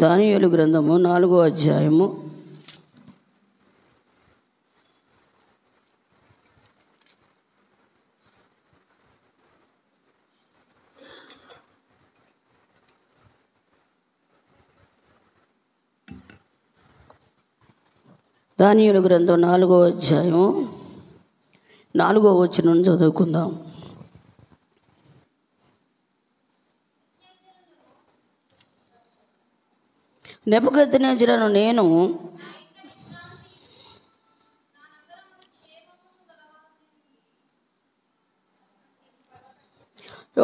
దానియేలు గ్రంథము 4వ అధ్యాయము దానియేలు గ్రంథం 4వ అధ్యాయము 4వ వచనం చదువుకుందాం. నెబుకద్నెజరును నేను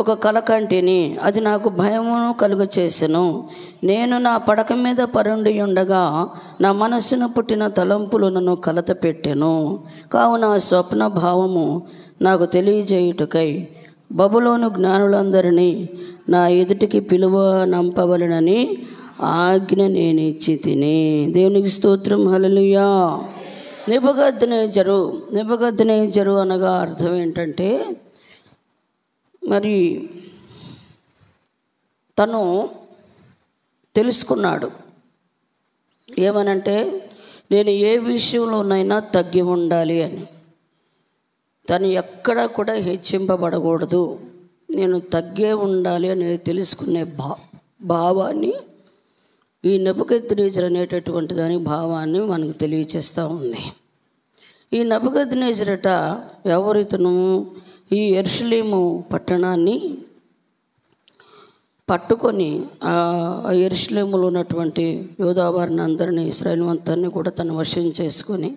ఒక కల కంటిని, అది నాకు భయమును కలుగచేసెను. నేను నా పడక మీద పరుండి ఉండగా నా మనస్సును పుట్టిన తలంపులు నన్ను కలత పెట్టెను. కావున స్వప్న భావము నాకు తెలియజేయుటకై బబులోను జ్ఞానులందరినీ నా ఎదుటికి పిలువ నంపవలెనని ఆజ్ఞ నేను ఇచ్చి తిని. దేవునికి స్తోత్రం. హల్లెలూయా. నెబుకద్నెజరు అనగా అర్థం ఏంటంటే, మరి తను తెలుసుకున్నాడు ఏమనంటే, నేను ఏ విషయంలోనైనా తగ్గి ఉండాలి అని. తను ఎక్కడ కూడా హెచ్చింపబడకూడదు, నేను తగ్గే ఉండాలి అనేది తెలుసుకునే భావాన్ని ఈ నెబుకద్నెజరు అనేటటువంటి దాని భావాన్ని మనకు తెలియచేస్తూ ఉంది. ఈ నెబుకద్నెజరట ఎవరితను ఈ యెరూషలేము పట్టణాన్ని పట్టుకొని ఆ యెరూషలేములో ఉన్నటువంటి యోధావారిని అందరినీ, ఇశ్రాయేలు అంతరిని కూడా తన వశం చేసుకొని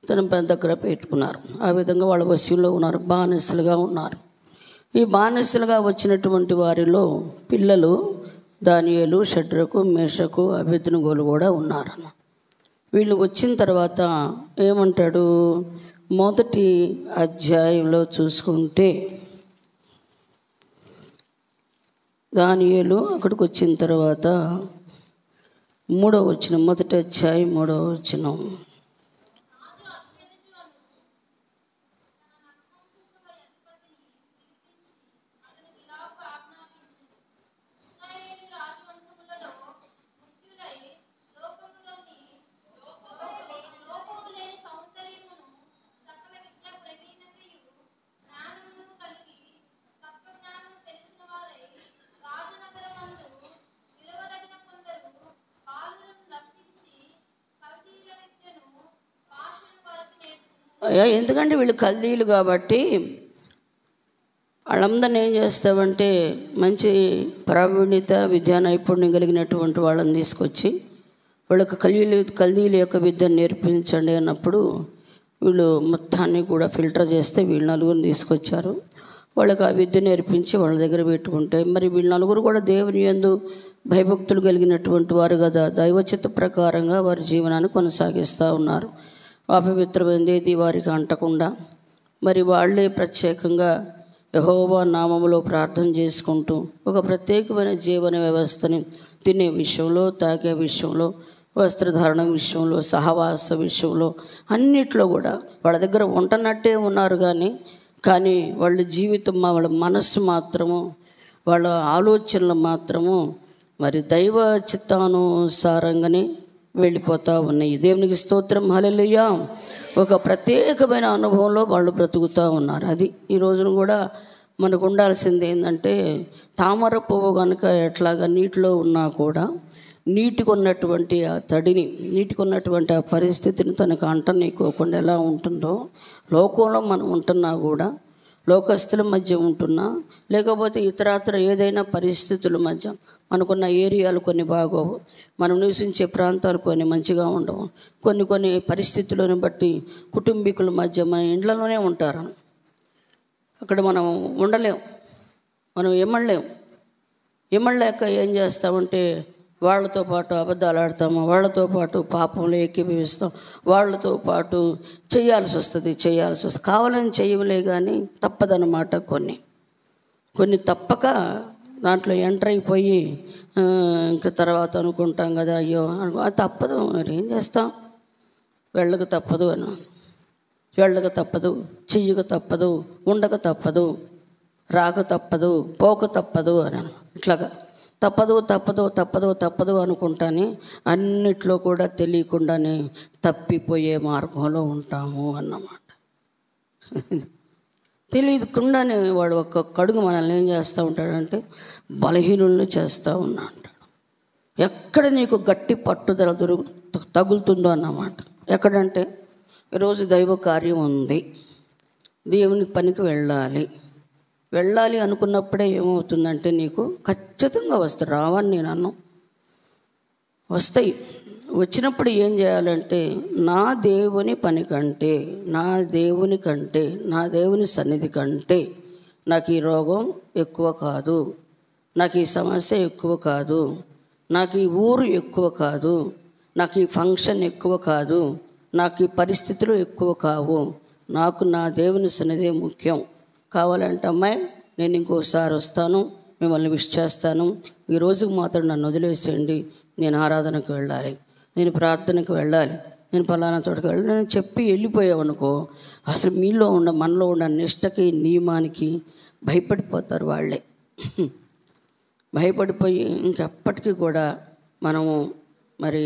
తన దగ్గర పెట్టుకున్నారు. ఆ విధంగా వాళ్ళ వశంలో ఉన్నారు, బానిసలుగా ఉన్నారు. ఈ బానిసలుగా వచ్చినటువంటి వారిలో పిల్లలు దానియేలు, షడ్రకు, మేషకు, అబేద్నెగోలు కూడా ఉన్నారు. వీళ్ళు వచ్చిన తర్వాత ఏమంటాడు, మొదటి అధ్యాయంలో చూసుకుంటే దానియేలు అక్కడికి వచ్చిన తర్వాత 3వ వచనం, మొదటి అధ్యాయం 3వ వచనం. ఎందుకంటే వీళ్ళు కల్దీయులు కాబట్టి వాళ్ళందరినీ ఏం చేస్తామంటే, మంచి ప్రావీణ్యత, విద్యా నైపుణ్యం కలిగినటువంటి వాళ్ళని తీసుకొచ్చి వాళ్ళకి కల్దీయుల యొక్క విద్యను నేర్పించండి అన్నప్పుడు వీళ్ళు మొత్తాన్ని కూడా ఫిల్టర్ చేస్తే వీళ్ళు నలుగురిని తీసుకొచ్చారు. వాళ్ళకి ఆ విద్య నేర్పించి వాళ్ళ దగ్గర పెట్టుకుంటే, మరి వీళ్ళు నలుగురు కూడా దేవుని యందు భయభక్తులు కలిగినటువంటి వారు కదా, దైవచిత్త ప్రకారంగా వారి జీవనాన్ని కొనసాగిస్తూ ఉన్నారు. అపవిత్రమైనది వారికి అంటకుండా మరి వాళ్ళే ప్రత్యేకంగా యెహోవా నామములో ప్రార్థన చేసుకుంటూ ఒక ప్రత్యేకమైన జీవన వ్యవస్థని తినే విషయంలో, తాగే విషయంలో, వస్త్రధారణ విషయంలో, సహవాస విషయంలో అన్నిట్లో కూడా వాళ్ళ దగ్గర ఉంటనట్టే ఉన్నారు. కానీ వాళ్ళ జీవితం, వాళ్ళ మనస్సు మాత్రము, వాళ్ళ ఆలోచనలు మాత్రము మరి దైవ చిత్తానుసారంగానే వెళ్ళిపోతూ ఉన్నాయి. దేవునికి స్తోత్రం. హల్లెలూయా. ఒక ప్రత్యేకమైన అనుభవంలో వాళ్ళు బ్రతుకుతూ ఉన్నారు. అది ఈ రోజున కూడా మనకు ఉండాల్సింది ఏంటంటే, తామర పువ్వు కనుక ఎట్లాగా నీటిలో ఉన్నా కూడా నీటికి ఉన్నటువంటి ఆ తడిని, నీటికి ఉన్నటువంటి ఆ పరిస్థితిని తనకు అంటనీకోకుండా ఎలా ఉంటుందో, లోకంలో మనం ఉంటున్నా కూడా, లోకస్తుల మధ్య ఉంటున్నా, లేకపోతే ఇతరాతర ఏదైనా పరిస్థితుల మధ్య మనకున్న ఏరియాలు కొన్ని బాగోవు, మనం నివసించే ప్రాంతాలు కొన్ని మంచిగా ఉండవు, కొన్ని పరిస్థితులను బట్టి కుటుంబీకుల మధ్య మన ఇండ్లలోనే ఉంటారు, అక్కడ మనం ఉండలేం, మనం ఎమ్మడలేక ఏం చేస్తామంటే వాళ్ళతో పాటు అబద్ధాలు ఆడతాము, వాళ్ళతో పాటు పాపంలో ఏకీభవిస్తాం, వాళ్ళతో పాటు చేయాల్సి వస్తుంది. కావాలని చేయలే కానీ తప్పదన్నమాట. కొన్ని తప్పక దాంట్లో ఎంటర్ అయిపోయి ఇంకా తర్వాత అనుకుంటాం కదా, అయ్యో అది తప్పదు, మరి ఏం చేస్తాం, వెళ్ళక తప్పదు, చెయ్యక తప్పదు, ఉండక తప్పదు, రాక తప్పదు, పోక తప్పదు అని ఇట్లాగా తప్పదు తప్పదు తప్పదు తప్పదు అనుకుంటానే అన్నిట్లో కూడా తెలియకుండానే తప్పిపోయే మార్గంలో ఉంటాము అన్నమాట. తెలియకుండానే వాడు ఒక్కొక్క అడుగు మనల్ని ఏం చేస్తూ ఉంటాడంటే బలహీనులను చేస్తూ ఉన్నా అంటాడు. ఎక్కడ నీకు గట్టి పట్టుదల తగులుతుందో అన్నమాట. ఎక్కడంటే ఈరోజు దైవ కార్యం ఉంది, దేవుని పనికి వెళ్ళాలి అనుకున్నప్పుడే ఏమవుతుందంటే నీకు ఖచ్చితంగా వస్తాయి. రావని నేను అన్నాను, వస్తాయి. వచ్చినప్పుడు ఏం చేయాలంటే నా దేవుని పని కంటే, నా దేవుని సన్నిధి కంటే నాకు ఈ రోగం ఎక్కువ కాదు, నాకు ఈ సమస్య ఎక్కువ కాదు, నాకు ఈ ఊరు ఎక్కువ కాదు, నాకు ఈ ఫంక్షన్ ఎక్కువ కాదు, నాకు ఈ పరిస్థితులు ఎక్కువ కావు, నాకు నా దేవుని సన్నిధి ముఖ్యం. కావాలంటే అమ్మాయి నేను ఇంకోసారి వస్తాను, మిమ్మల్ని విష్ చేస్తాను, ఈ రోజుకు మాత్రం నన్ను వదిలేసేయండి, నేను ఆరాధనకు వెళ్ళాలి, నేను ప్రార్థనకు వెళ్ళాలి, నేను పలానా చోటకి వెళ్ళాలి నేను చెప్పి వెళ్ళిపోయావనుకో, అసలు మనలో ఉన్న నిష్టకి నియమానికి భయపడిపోతారు వాళ్ళే. భయపడిపోయి ఇంకెప్పటికీ కూడా మనము మరి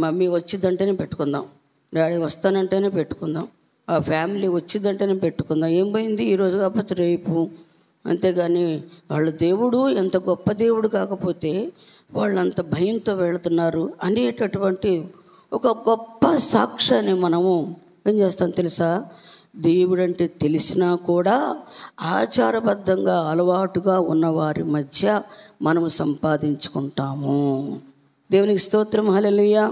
మమ్మీ వచ్చిందంటేనే పెట్టుకుందాం, డాడీ వస్తానంటేనే పెట్టుకుందాం, ఆ ఫ్యామిలీ వచ్చిందంటేనే పెట్టుకుందాం, ఏం పోయింది ఈరోజు కాకపోతే రేపు, అంతేగాని వాళ్ళ దేవుడు ఎంత గొప్ప దేవుడు కాకపోతే వాళ్ళంత భయంతో వెళుతున్నారు అనేటటువంటి ఒక గొప్ప సాక్ష్యాన్ని మనము ఏం చేస్తాం తెలుసా? దేవుడంటే తెలిసినా కూడా ఆచారబద్ధంగా అలవాటుగా ఉన్నవారి మధ్య మనము సంపాదించుకుంటాము. దేవునికి స్తోత్రం, హల్లెలూయా.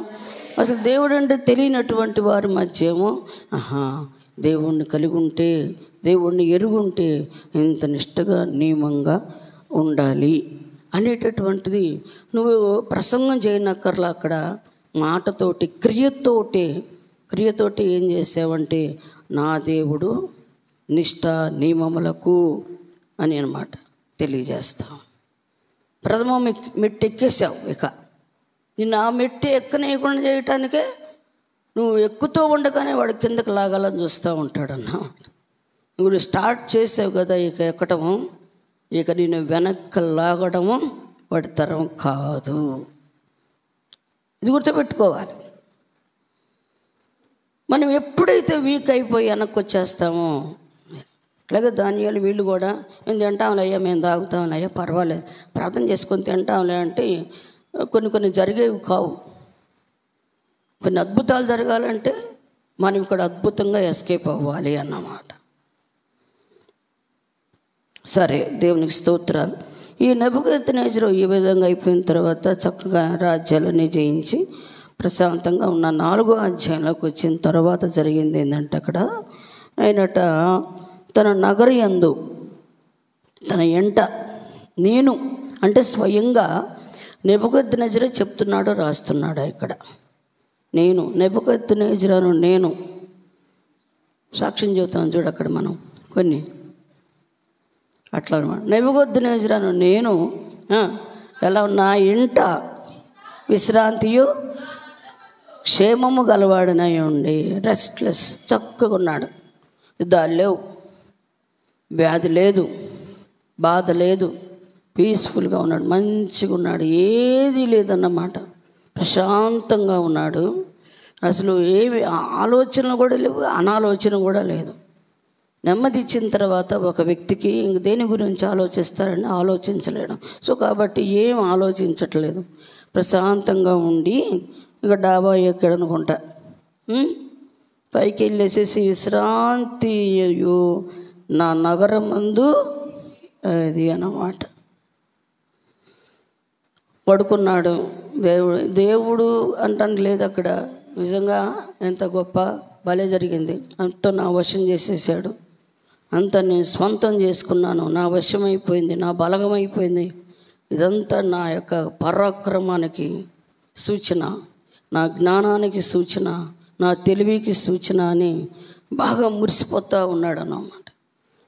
అసలు దేవుడు అంటే తెలియనటువంటి వారి మధ్య ఏమో దేవుణ్ణి కలిగి ఉంటే, దేవుణ్ణి ఎరుగుంటే ఇంత నిష్టగా నియమంగా ఉండాలి అనేటటువంటిది నువ్వు ప్రసంగం చేయనక్కర్లా. అక్కడ మాటతోటి క్రియతోటి ఏం చేసావంటే నా దేవుడు నిష్ఠ నియమములకు అని అన్నమాట తెలియజేస్తాం. ప్రథమ మెట్టు ఎక్కేసావు, ఇక నిన్ను ఆ మెట్టు ఎక్కనేయకుండా చేయటానికే నువ్వు ఎక్కుతూ ఉండగానే వాడు కిందకి లాగాలని చూస్తూ ఉంటాడన్న. ఇప్పుడు స్టార్ట్ చేసావు కదా ఇక ఎక్కటము, ఇక నేను వెనక్కి లాగడము వాడి తరం కాదు. ఇది గుర్తుపెట్టుకోవాలి. మనం ఎప్పుడైతే వీక్ అయిపోయి వెనక్కి వచ్చేస్తామో, అలాగే ధాన్యాలు వీళ్ళు కూడా మేము తింటాంలయ్యా, మేము తాగుతాంలయ్యా, పర్వాలేదు ప్రార్థన చేసుకొని తింటాంలే అంటే కొన్ని జరిగేవి కావు. కొన్ని అద్భుతాలు జరగాలంటే మనం ఇక్కడ అద్భుతంగా ఎస్కేప్ అవ్వాలి అన్నమాట. సరే, దేవునికి స్తోత్రాలు. ఈ నెబుకద్నెజరు ఈ విధంగా అయిపోయిన తర్వాత చక్కగా రాజ్యాలన్నీ జయించి ప్రశాంతంగా ఉన్న 4వ అధ్యాయంలోకి వచ్చిన తర్వాత జరిగింది ఏంటంటే అక్కడ ఆయనట తన నగరి యందు తన ఎంట నేను అంటే స్వయంగా నెబుకద్నెజరే చెప్తున్నాడు, రాస్తున్నాడు ఇక్కడ. నేను నెబుకద్నెజరును నేను సాక్ష్యం చెబుతాను చూడు అక్కడ మనం కొన్ని అట్లా అనమాట. నెబుకద్నెజరును నేను ఎలా నా ఇంట విశ్రాంతియు క్షేమము గలవాడనై ఉండి, రెస్ట్లెస్ చక్కగా ఉన్నాడు, యుద్ధాలు లేవు, వ్యాధి లేదు, బాధ లేదు, పీస్ఫుల్గా ఉన్నాడు, మంచిగా ఉన్నాడు, ఏది లేదన్నమాట, ప్రశాంతంగా ఉన్నాడు. అసలు ఏమి ఆలోచనలు కూడా లేవు, అనాలోచన కూడా లేదు. నెమ్మది ఇచ్చిన తర్వాత ఒక వ్యక్తికి ఇంక దేని గురించి ఆలోచిస్తారని ఆలోచించలేడు. సో కాబట్టి ఏం ఆలోచించట్లేదు, ప్రశాంతంగా ఉండి ఇక డాబా ఎక్కడనుకుంటా పైకి వెళ్ళేసేసి విశ్రాంతి నా నగరం ముందు అది అన్నమాట పడుకున్నాడు. దేవుడు అంటాను లేదు అక్కడ. నిజంగా ఎంత గొప్ప భలే జరిగింది. అంతా నా వశం చేసేసాడు, అంతా నేను స్వంతం చేసుకున్నాను, నా వశమైపోయింది, నా బలగమైపోయింది. ఇదంతా నా యొక్క పరాక్రమానికి సూచన, నా జ్ఞానానికి సూచన, నా తెలివికి సూచన అని బాగా మురిసిపోతూ ఉన్నాడు అన్నమాట.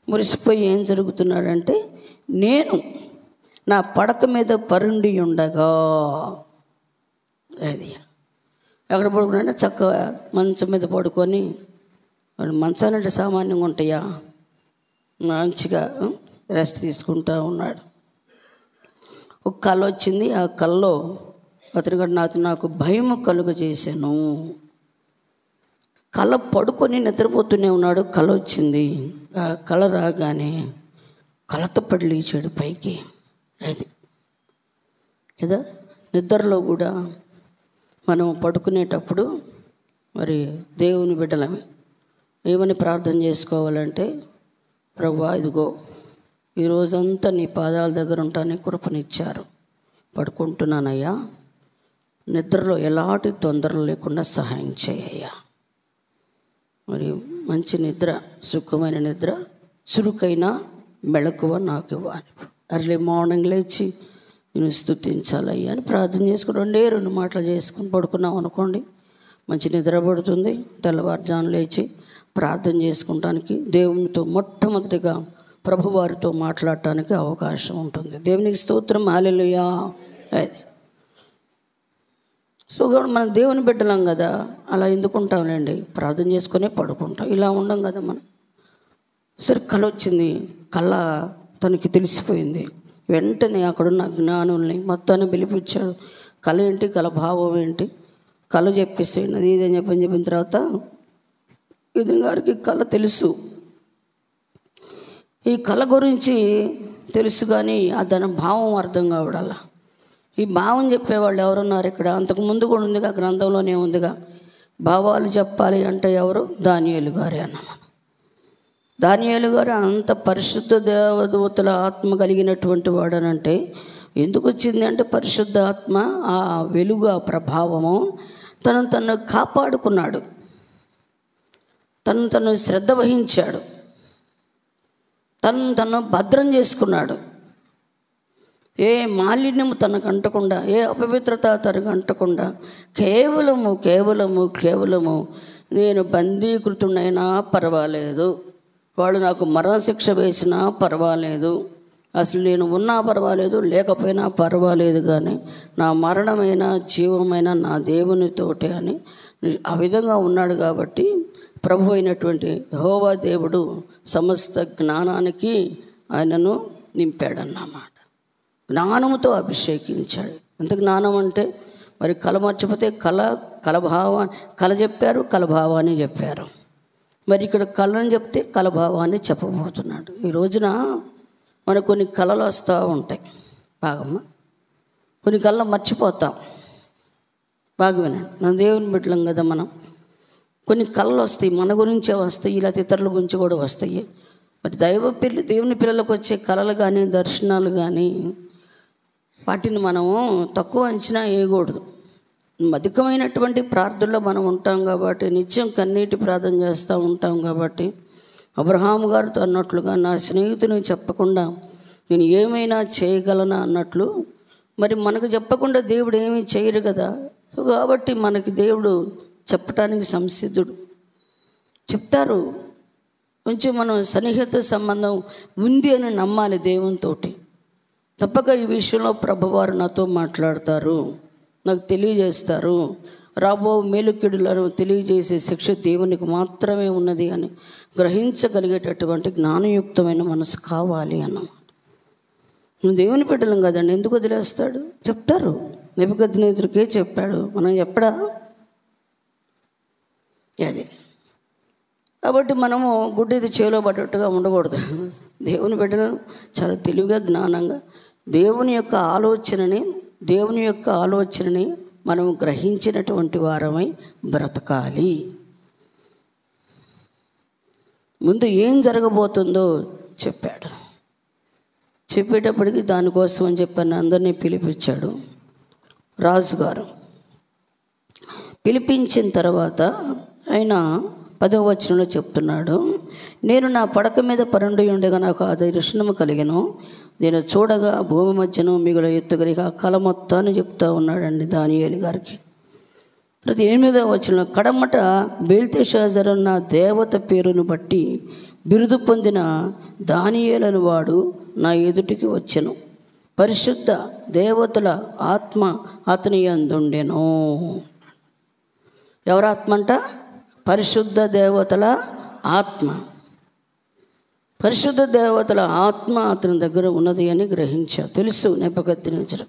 మురిసిపోయి ఏం జరుగుతున్నాడంటే నేను నా పడక మీద పరుండి ఉండగా, అది ఎక్కడ పడుకున్నాడంటే చక్కగా మంచం మీద పడుకొని, మంచాలంటే సామాన్యంగా ఉంటాయా, మంచిగా రెస్ట్ తీసుకుంటూ ఉన్నాడు. ఒక కళ వచ్చింది. ఆ కళలో అతను నాకు భయం కలుగజేశాను. కళ పడుకొని నిద్రపోతూనే ఉన్నాడు. కళ వచ్చింది. ఆ కళ రాగానే కళతో పడి లేచాడు పైకి. అది కదా, నిద్రలో కూడా మనం పడుకునేటప్పుడు మరి దేవుని బిడ్డలమే ఏమని ప్రార్థన చేసుకోవాలంటే, ప్రభువా ఇదిగో ఈరోజంతా నీ పాదాల దగ్గర ఉంటానే కృపనిచ్చారు, పడుకుంటున్నానయ్యా, నిద్రలో ఎలాంటి తొందరలు లేకుండా సహాయం చేయ్యా. మరి మంచి నిద్ర, సుఖమైన నిద్ర, చురుకైన మెళకువ నాకు ఇవ్వాలి. అర్లీ మార్నింగ్ లేచి నేను స్తుతించాలయ్యా అని ప్రార్థన చేసుకుని 2 మాటలు చేసుకుని పడుకున్నాం అనుకోండి, మంచి నిద్ర పడుతుంది. తెల్లవారుజాము లేచి ప్రార్థన చేసుకుంటానికి, దేవునితో మొట్టమొదటిగా ప్రభువారితో మాట్లాడటానికి అవకాశం ఉంటుంది. దేవునికి స్తోత్రం, హల్లెలూయా. అది సో మనం దేవుని బిడ్డలం కదా, అలా ఎందుకుంటాంలేండి, ప్రార్థన చేసుకునే పడుకుంటాం. ఇలా ఉండం కదా మనం. సరే కళ వచ్చింది, కళ తనకి తెలిసిపోయింది. వెంటనే అక్కడున్న జ్ఞానుల్ని మొత్తాన్ని పిలిపించాడు. కళ ఏంటి, కళ భావం ఏంటి, కళ చెప్పేసేయండి అది ఇదని చెప్పిన తర్వాత ఇతని గారికి కళ తెలుసు. ఈ కళ గురించి తెలుసు కానీ దాని భావం అర్థం కావడాల. ఈ భావం చెప్పేవాళ్ళు ఎవరున్నారు ఇక్కడ? అంతకుముందు కూడా ఉందిగా, గ్రంథంలోనే ఉందిగా. భావాలు చెప్పాలి అంటే ఎవరు? దానియేలు గారే అన్నమాట. దానియేలు గారు అంత పరిశుద్ధ దేవదూతల ఆత్మ కలిగినటువంటి వాడనంటే ఎందుకు వచ్చింది అంటే, పరిశుద్ధ ఆత్మ ఆ వెలుగు, ఆ ప్రభావము తను కాపాడుకున్నాడు, తను శ్రద్ధ వహించాడు, తను భద్రం చేసుకున్నాడు. ఏ మాలిన్యము తనకు అంటకుండా, ఏ అపవిత్రత తనకు అంటకుండా కేవలము నేను బందీకృతుడైనా పర్వాలేదు, వాళ్ళు నాకు మరణశిక్ష వేసినా పర్వాలేదు, అసలు నేను ఉన్నా పర్వాలేదు, లేకపోయినా పర్వాలేదు, కానీ నా మరణమైన జీవమైన నా దేవునితోటే అని ఆ విధంగా ఉన్నాడు. కాబట్టి ప్రభు అయినటువంటి యెహోవా దేవుడు సమస్త జ్ఞానానికి ఆయనను నింపాడన్నమాట. జ్ఞానముతో అభిషేకించాడు. ఎంత జ్ఞానం అంటే, మరి కళ మర్చిపోతే కళ చెప్పారు, కళభావాన్ని చెప్పారు. మరి ఇక్కడ కళను చెప్తే కళభావాన్ని చెప్పబోతున్నాడు. ఈ రోజున మనకు కొన్ని కళలు వస్తూ ఉంటాయి. బాగమ్మ, కొన్ని కళలు మర్చిపోతాం. బాగా వినండి, మన దేవుని బిడ్డలం కదా మనం. కొన్ని కళలు వస్తాయి, మన గురించే వస్తాయి, ఇలా ఇతరుల గురించి కూడా వస్తాయి. మరి దేవుని పిల్లలకు వచ్చే కళలు కానీ, దర్శనాలు కానీ, వాటిని మనము తక్కువ అంచనా వేయకూడదు. అధికమైనటువంటి ప్రార్థనలో మనం ఉంటాం కాబట్టి, నిత్యం కన్నీటి ప్రార్థన చేస్తూ ఉంటాం కాబట్టి, అబ్రహాము గారితో అన్నట్లుగా నా స్నేహితునికి చెప్పకుండా నేను ఏమైనా చేయగలనా అన్నట్లు, మరి మనకు చెప్పకుండా దేవుడు ఏమీ చేయరు కదా. సో కాబట్టి మనకి దేవుడు చెప్పటానికి సంసిద్ధుడు. చెప్తారు, కొంచెం మనం సన్నిహిత సంబంధం ఉంది అని నమ్మాలి దేవునితోటి. తప్పక ఈ విషయంలో ప్రభువారు నాతో మాట్లాడతారు, నాకు తెలియజేస్తారు, రాబో మేలుకెడులను తెలియజేసే శిక్ష దేవునికి మాత్రమే ఉన్నది అని గ్రహించగలిగేటటువంటి జ్ఞానయుక్తమైన మనసు కావాలి అన్నమాట. దేవుని బిడ్డలం కదండి, ఎందుకు వదిలేస్తాడు? చెప్తారు. నెబుకద్నెజరుకే చెప్పాడు, మనం ఎప్పుడా అది. కాబట్టి మనము గుడ్డిది చేలో పడ్డట్టుగా ఉండకూడదు. దేవుని బిడ్డలను చాలా తెలివిగా, జ్ఞానంగా దేవుని యొక్క ఆలోచనని మనం గ్రహించినటువంటి వారమై బ్రతకాలి. ముందు ఏం జరగబోతుందో చెప్పాడు. చెప్పేటప్పటికి దానికోసం అని చెప్పాను అందరినీ పిలిపించాడు రాజుగారు. పిలిపించిన తర్వాత ఆయన 10వ వచనంలో చెప్తున్నాడు, నేను నా పడక మీద పరుండి ఉండగా నాకు ఆ దర్శనము కలిగెను, నేను చూడగా భూమి మధ్యను మిగుల ఎత్తుగలిగా కళ మొత్తాన్ని చెప్తా ఉన్నాడండి దానియేలు గారికి. తర్వాత 8వ వచనంలో, కడమట బెల్తెషాజరు అన్న దేవత పేరును బట్టి బిరుదు పొందిన దానియేలు వాడు నా ఎదుటికి వచ్చెను, పరిశుద్ధ దేవతల ఆత్మ అతని యందుండెను. ఎవరి ఆత్మ అంట? పరిశుద్ధ దేవతల ఆత్మ. పరిశుద్ధ దేవతల ఆత్మ అతని దగ్గర ఉన్నది అని గ్రహించాడు. తెలుసు నెబుకద్నెజరు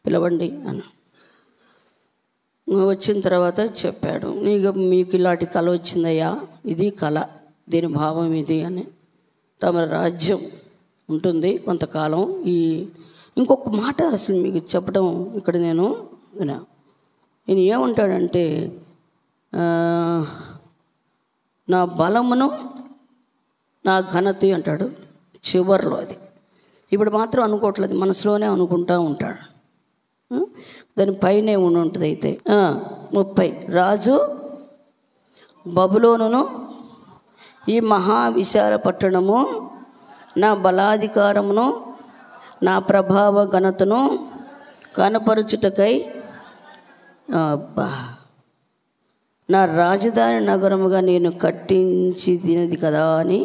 పిలవండి అని. వచ్చిన తర్వాత చెప్పాడు, మీకు ఇలాంటి కళ వచ్చిందయ్యా, ఇది కళ, దీని భావం ఇది అని. తమ రాజ్యం ఉంటుంది కొంతకాలం. ఇంకొక మాట అసలు మీకు చెప్పడం ఇక్కడ నేను ఏమంటాడంటే, నా బలమును నా ఘనత అంటాడు చివర్లో. అది ఇప్పుడు మాత్రం అనుకోవట్లేదు, మనసులోనే అనుకుంటూ ఉంటాడు. దాని పైనే ఉంటుంది. అయితే 30 రాజు బబులోనును ఈ మహావిశాల పట్టణము నా బలాధికారమును నా ప్రభావ ఘనతను కనపరుచుటకై నా రాజధాని నగరముగా నేను కట్టించి తినది కదా అని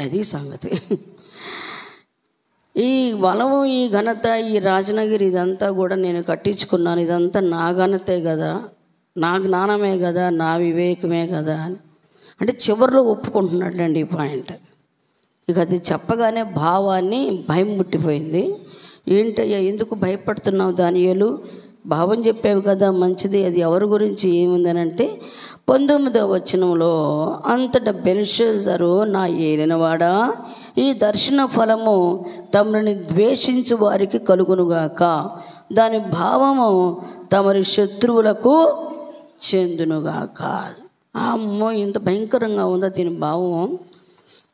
అది సంగతి. ఈ బలము, ఈ ఘనత, ఈ రాజనగిరి ఇదంతా కూడా నేను కట్టించుకున్నాను, ఇదంతా నా ఘనతే కదా, నా జ్ఞానమే కదా, నా వివేకమే కదా అని. అంటే చివరిలో ఒప్పుకుంటున్నాడండి ఈ పాయింట్. ఇక అది చెప్పగానే భావాన్ని భయం ముట్టిపోయింది. ఏంటయ్యా ఎందుకు భయపడుతున్నావు దానియేలు, భావం చెప్పావు కదా మంచిది, అది ఎవరి గురించి ఏముందనంటే 19వ వచనంలో, అంతటా బెల్షస్సరు నా ఏలినవాడా, ఈ దర్శన ఫలము తమని ద్వేషించు వారికి కలుగునుగాక, దాని భావము తమరి శత్రువులకు చెందునుగాక. అమ్మో ఇంత భయంకరంగా ఉందా దీని భావం.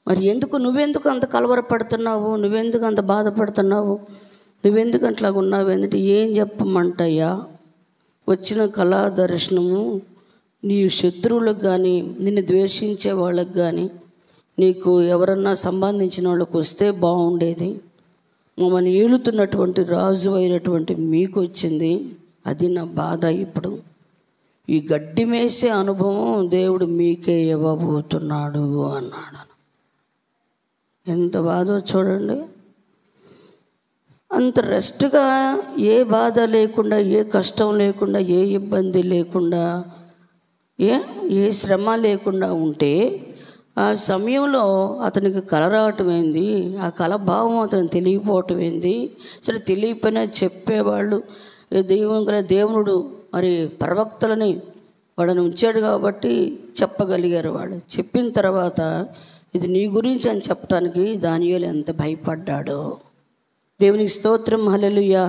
మరి నువ్వెందుకు అంత కలవరపడుతున్నావు, నువ్వెందుకు అంత బాధపడుతున్నావు, నువ్వెందుకు అట్లాగా ఉన్నావు ఏంటంటే, ఏం చెప్పమంటయ్యా, వచ్చిన కళా దర్శనము నీ శత్రువులకు కానీ, నిన్ను ద్వేషించే వాళ్ళకి కానీ, నీకు ఎవరన్నా సంబంధించిన వాళ్ళకు వస్తే బాగుండేది, మమ్మల్ని ఏలుతున్నటువంటి రాజు అయినటువంటి మీకు వచ్చింది, అది నా బాధ. ఇప్పుడు ఈ గడ్డి మేసే అనుభవం దేవుడు మీకే ఇవ్వబోతున్నాడు అన్నాడు. ఎంత బాధో చూడండి. అంత రెస్ట్గా, ఏ బాధ లేకుండా, ఏ కష్టం లేకుండా, ఏ ఇబ్బంది లేకుండా, ఏ శ్రమ లేకుండా ఉంటే ఆ సమయంలో అతనికి కల రావటం ఏంది, ఆ కల భావం అతనికి తెలియపోవటం ఏంది. సరే తెలియపోయినా చెప్పేవాళ్ళు, దేవుడు మరి ప్రవక్తలని వాళ్ళని ఉంచాడు కాబట్టి చెప్పగలిగారు. వాళ్ళు చెప్పిన తర్వాత ఇది నీ గురించి అని చెప్పడానికి దానియేలు ఎంత భయపడ్డాడో. దేవునికి స్తోత్రం. హల్లెలూయా,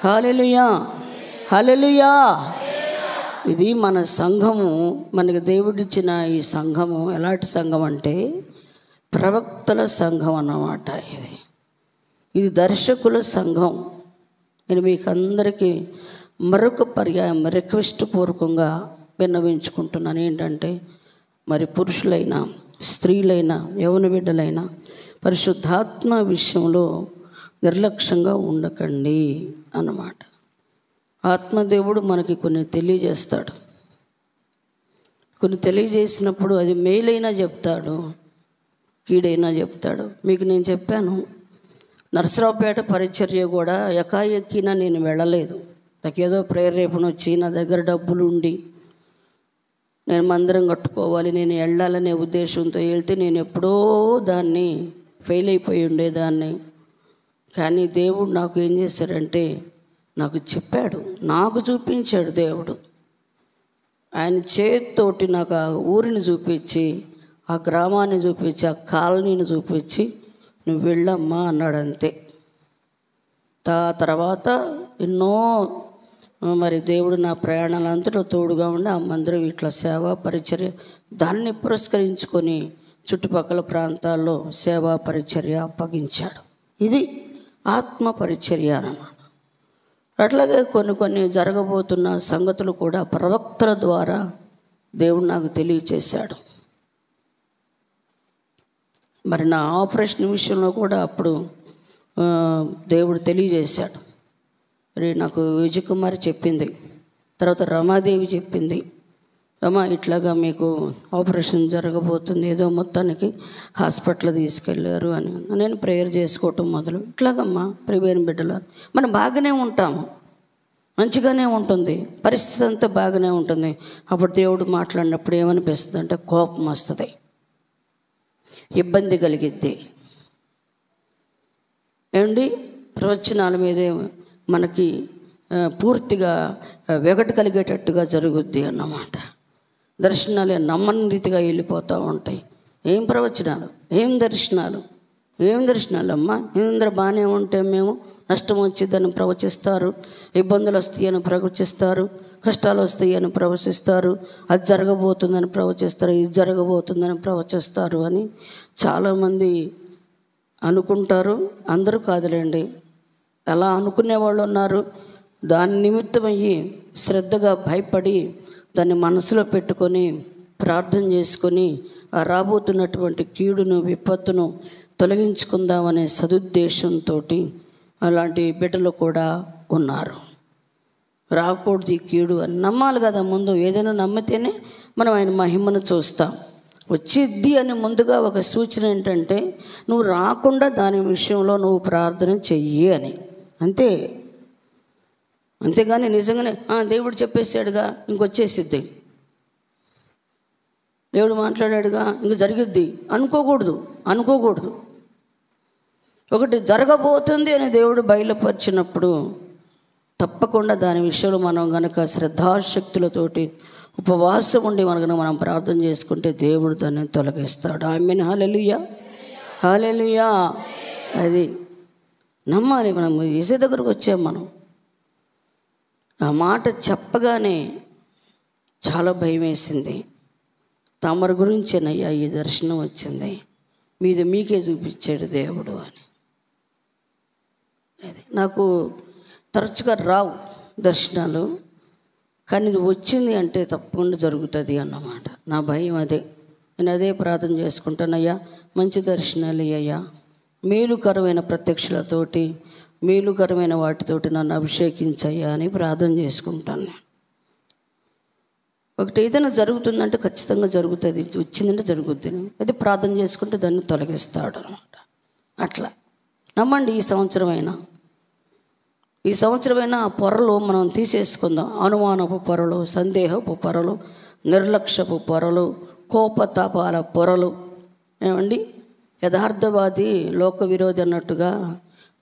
హల్లెలూయా, హల్లెలూయా. ఇది మన సంఘము, మనకి దేవుడిచ్చిన ఈ సంఘము ఎలాంటి సంఘం అంటే ప్రవక్తల సంఘం అన్నమాట. ఇది దర్శకుల సంఘం. నేను మీకు అందరికీ మరొక పర్యాయం రిక్వెస్ట్ పూర్వకంగా విన్నవించుకుంటున్నాను. ఏంటంటే, మరి పురుషులైనా స్త్రీలైనా యవ్వన బిడ్డలైనా పరిశుద్ధాత్మ విషయంలో నిర్లక్ష్యంగా ఉండకండి అన్నమాట. ఆత్మదేవుడు మనకి కొన్ని తెలియజేస్తాడు. కొన్ని తెలియజేసినప్పుడు అది మేలైనా చెప్తాడు, కీడైనా చెప్తాడు. మీకు నేను చెప్పాను, నరసరావుపేట పరిచర్య కూడా ఎకాఎక్కినా నేను వెళ్ళలేదు. నాకేదో ప్రేరేపణ వచ్చి, నా దగ్గర డబ్బులు ఉండి నేను మందిరం కట్టుకోవాలి, నేను వెళ్ళాలనే ఉద్దేశంతో వెళ్తే నేను ఎప్పుడో దాన్ని ఫెయిల్ అయిపోయి ఉండేదాన్ని. కానీ దేవుడు నాకు ఏం చేశాడంటే, నాకు చెప్పాడు, నాకు చూపించాడు దేవుడు. ఆయన చేతితోటి నాకు ఆ ఊరిని చూపించి, ఆ గ్రామాన్ని చూపించి, ఆ కాలనీని చూపించి, నువ్వు వెళ్ళమ్మా అన్నాడు. అంతే. తర్వాత ఎన్నో మరి దేవుడు నా ప్రయాణాలంతలో తోడుగా ఉండి ఆ మందిరం ఇట్లా సేవా పరిచర్య దాన్ని పురస్కరించుకొని చుట్టుపక్కల ప్రాంతాల్లో సేవా పరిచర్య అప్పగించాడు. ఇది ఆత్మ పరిచర్య అన్నమాట. అట్లాగే కొన్ని జరగబోతున్న సంగతులు కూడా ప్రవక్తల ద్వారా దేవుడు నాకు తెలియచేశాడు. మరి నా ఆపరేషన్ విషయంలో కూడా అప్పుడు దేవుడు తెలియజేశాడు. మరి నాకు విజయకుమారి చెప్పింది, తర్వాత రమాదేవి చెప్పింది, రమా ఇట్లాగా మీకు ఆపరేషన్ జరగబోతుంది, ఏదో మొత్తానికి హాస్పిటల్ తీసుకెళ్ళారు అని. నేను ప్రేయర్ చేసుకోవటం మొదలు. ఇట్లాగమ్మా ప్రియమైన బిడ్డలారు, మనం బాగానే ఉంటాము, మంచిగానే ఉంటుంది, పరిస్థితి అంతా బాగానే ఉంటుంది. అప్పుడు దేవుడు మాట్లాడినప్పుడు ఏమనిపిస్తుంది అంటే కోపం వస్తుంది, ఇబ్బంది కలిగిద్ది. ఏమండి, ప్రవచనాల మీదే మనకి పూర్తిగా వెగటు కలిగేటట్టుగా జరుగుద్ది అన్నమాట. దర్శనాలు నమ్మని రీతిగా వెళ్ళిపోతూ ఉంటాయి. ఏం ప్రవచనాలు, ఏం దర్శనాలు అమ్మా, ఇంద్ర బాగానే ఉంటే మేము నష్టం వచ్చిందని ప్రవచిస్తారు, ఇబ్బందులు వస్తాయని ప్రవచిస్తారు, కష్టాలు వస్తాయని ప్రవచిస్తారు, అది జరగబోతుందని ప్రవచిస్తారు, ఇది జరగబోతుందని ప్రవచిస్తారు అని చాలామంది అనుకుంటారు. అందరూ కాదులేండి, అలా అనుకునే వాళ్ళు ఉన్నారు. దాని నిమిత్తమయ్యి శ్రద్ధగా భయపడి దాన్ని మనసులో పెట్టుకొని ప్రార్థన చేసుకొని ఆ రాబోతున్నటువంటి కీడును విపత్తును తొలగించుకుందామనే సదుద్దేశంతో అలాంటి బిడ్డలు కూడా ఉన్నారు. రాకూడదు ఈ కీడు అని నమ్మాలి కదా. ముందు ఏదైనా నమ్మితేనే మనం ఆయన మహిమను చూస్తాం. వచ్చిద్ది అని ముందుగా ఒక సూచన ఏంటంటే నువ్వు రాకుండా దాని విషయంలో నువ్వు ప్రార్థన చెయ్యి అని, అంతేగాని నిజంగానే దేవుడు చెప్పేసాడుగా ఇంకొచ్చేసిద్ది, దేవుడు మాట్లాడాడుగా ఇంక జరిగిద్ది అనుకోకూడదు. ఒకటి జరగబోతుంది అని దేవుడు బయలుపరిచినప్పుడు తప్పకుండా దాని విషయంలో మనం గనక శ్రద్ధాశక్తులతోటి ఉపవాసం ఉండి మనం ప్రార్థన చేసుకుంటే దేవుడు దాన్ని తొలగిస్తాడు. ఆమేన్. హల్లెలూయా. అది నమ్మాలి. మనం యేసు దగ్గరకు వచ్చాం. మనం ఆ మాట చెప్పగానే చాలా భయం వేసింది. తమరి గురించేనయ్యా ఈ దర్శనం వచ్చింది, మీకే చూపించాడు దేవుడు అని. అది నాకు తరచుగా రావు దర్శనాలు, కానీ ఇది వచ్చింది అంటే తప్పకుండా జరుగుతుంది అన్నమాట. నా భయం అదే. నేను అదే ప్రార్థన చేసుకుంటానయ్యా, మంచి దర్శనాలు అయ్యా, మేలుకరమైన ప్రత్యక్షలతోటి మేలుకరమైన వాటితోటి నన్ను అభిషేకించయ్యా అని ప్రార్థన చేసుకుంటాను. ఒకటి ఏదైనా జరుగుతుందంటే ఖచ్చితంగా జరుగుతుంది, వచ్చిందంటే జరుగుద్ది. అది ప్రార్థన చేసుకుంటే దాన్ని తొలగిస్తాడు అనమాట. అట్లా నమ్మండి. ఈ సంవత్సరమైనా ఆ పొరలు మనం తీసేసుకుందాం. అనుమానపు పొరలు, సందేహపు పొరలు, నిర్లక్ష్యపు పొరలు, కోపతాపాల పొరలు. ఏమండి, యథార్థవాది లోక విరోధి అన్నట్టుగా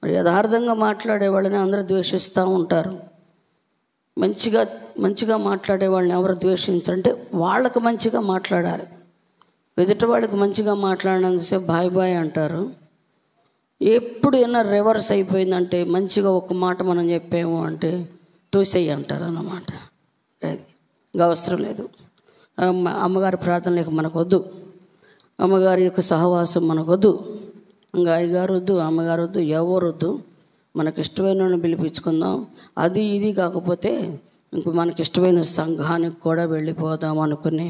మరి యథార్థంగా మాట్లాడే వాళ్ళని అందరూ ద్వేషిస్తూ ఉంటారు. మంచిగా మాట్లాడే వాళ్ళని ఎవరు ద్వేషించారంటే వాళ్ళకి మంచిగా మాట్లాడాలి. ఎదుటి వాళ్ళకి మంచిగా మాట్లాడినంతసేపు బాయ్ అంటారు. ఎప్పుడు ఏమైనా రివర్స్ అయిపోయిందంటే మంచిగా ఒక మాట మనం చెప్పాము అంటే తోసేయి అంటారు అన్నమాట. అది ఇంకా అవసరం లేదు. అమ్మగారి ప్రార్థన లేక మనకొద్దు, అమ్మగారి యొక్క సహవాసం మనకొద్దు, ఇంకా అయ్యగారు వద్దు, అమ్మగారు వద్దు, ఎవరు వద్దు. మనకిష్టమైన పిలిపించుకుందాం. అది ఇది కాకపోతే ఇంక మనకిష్టమైన సంఘానికి కూడా వెళ్ళిపోదాం అనుకునే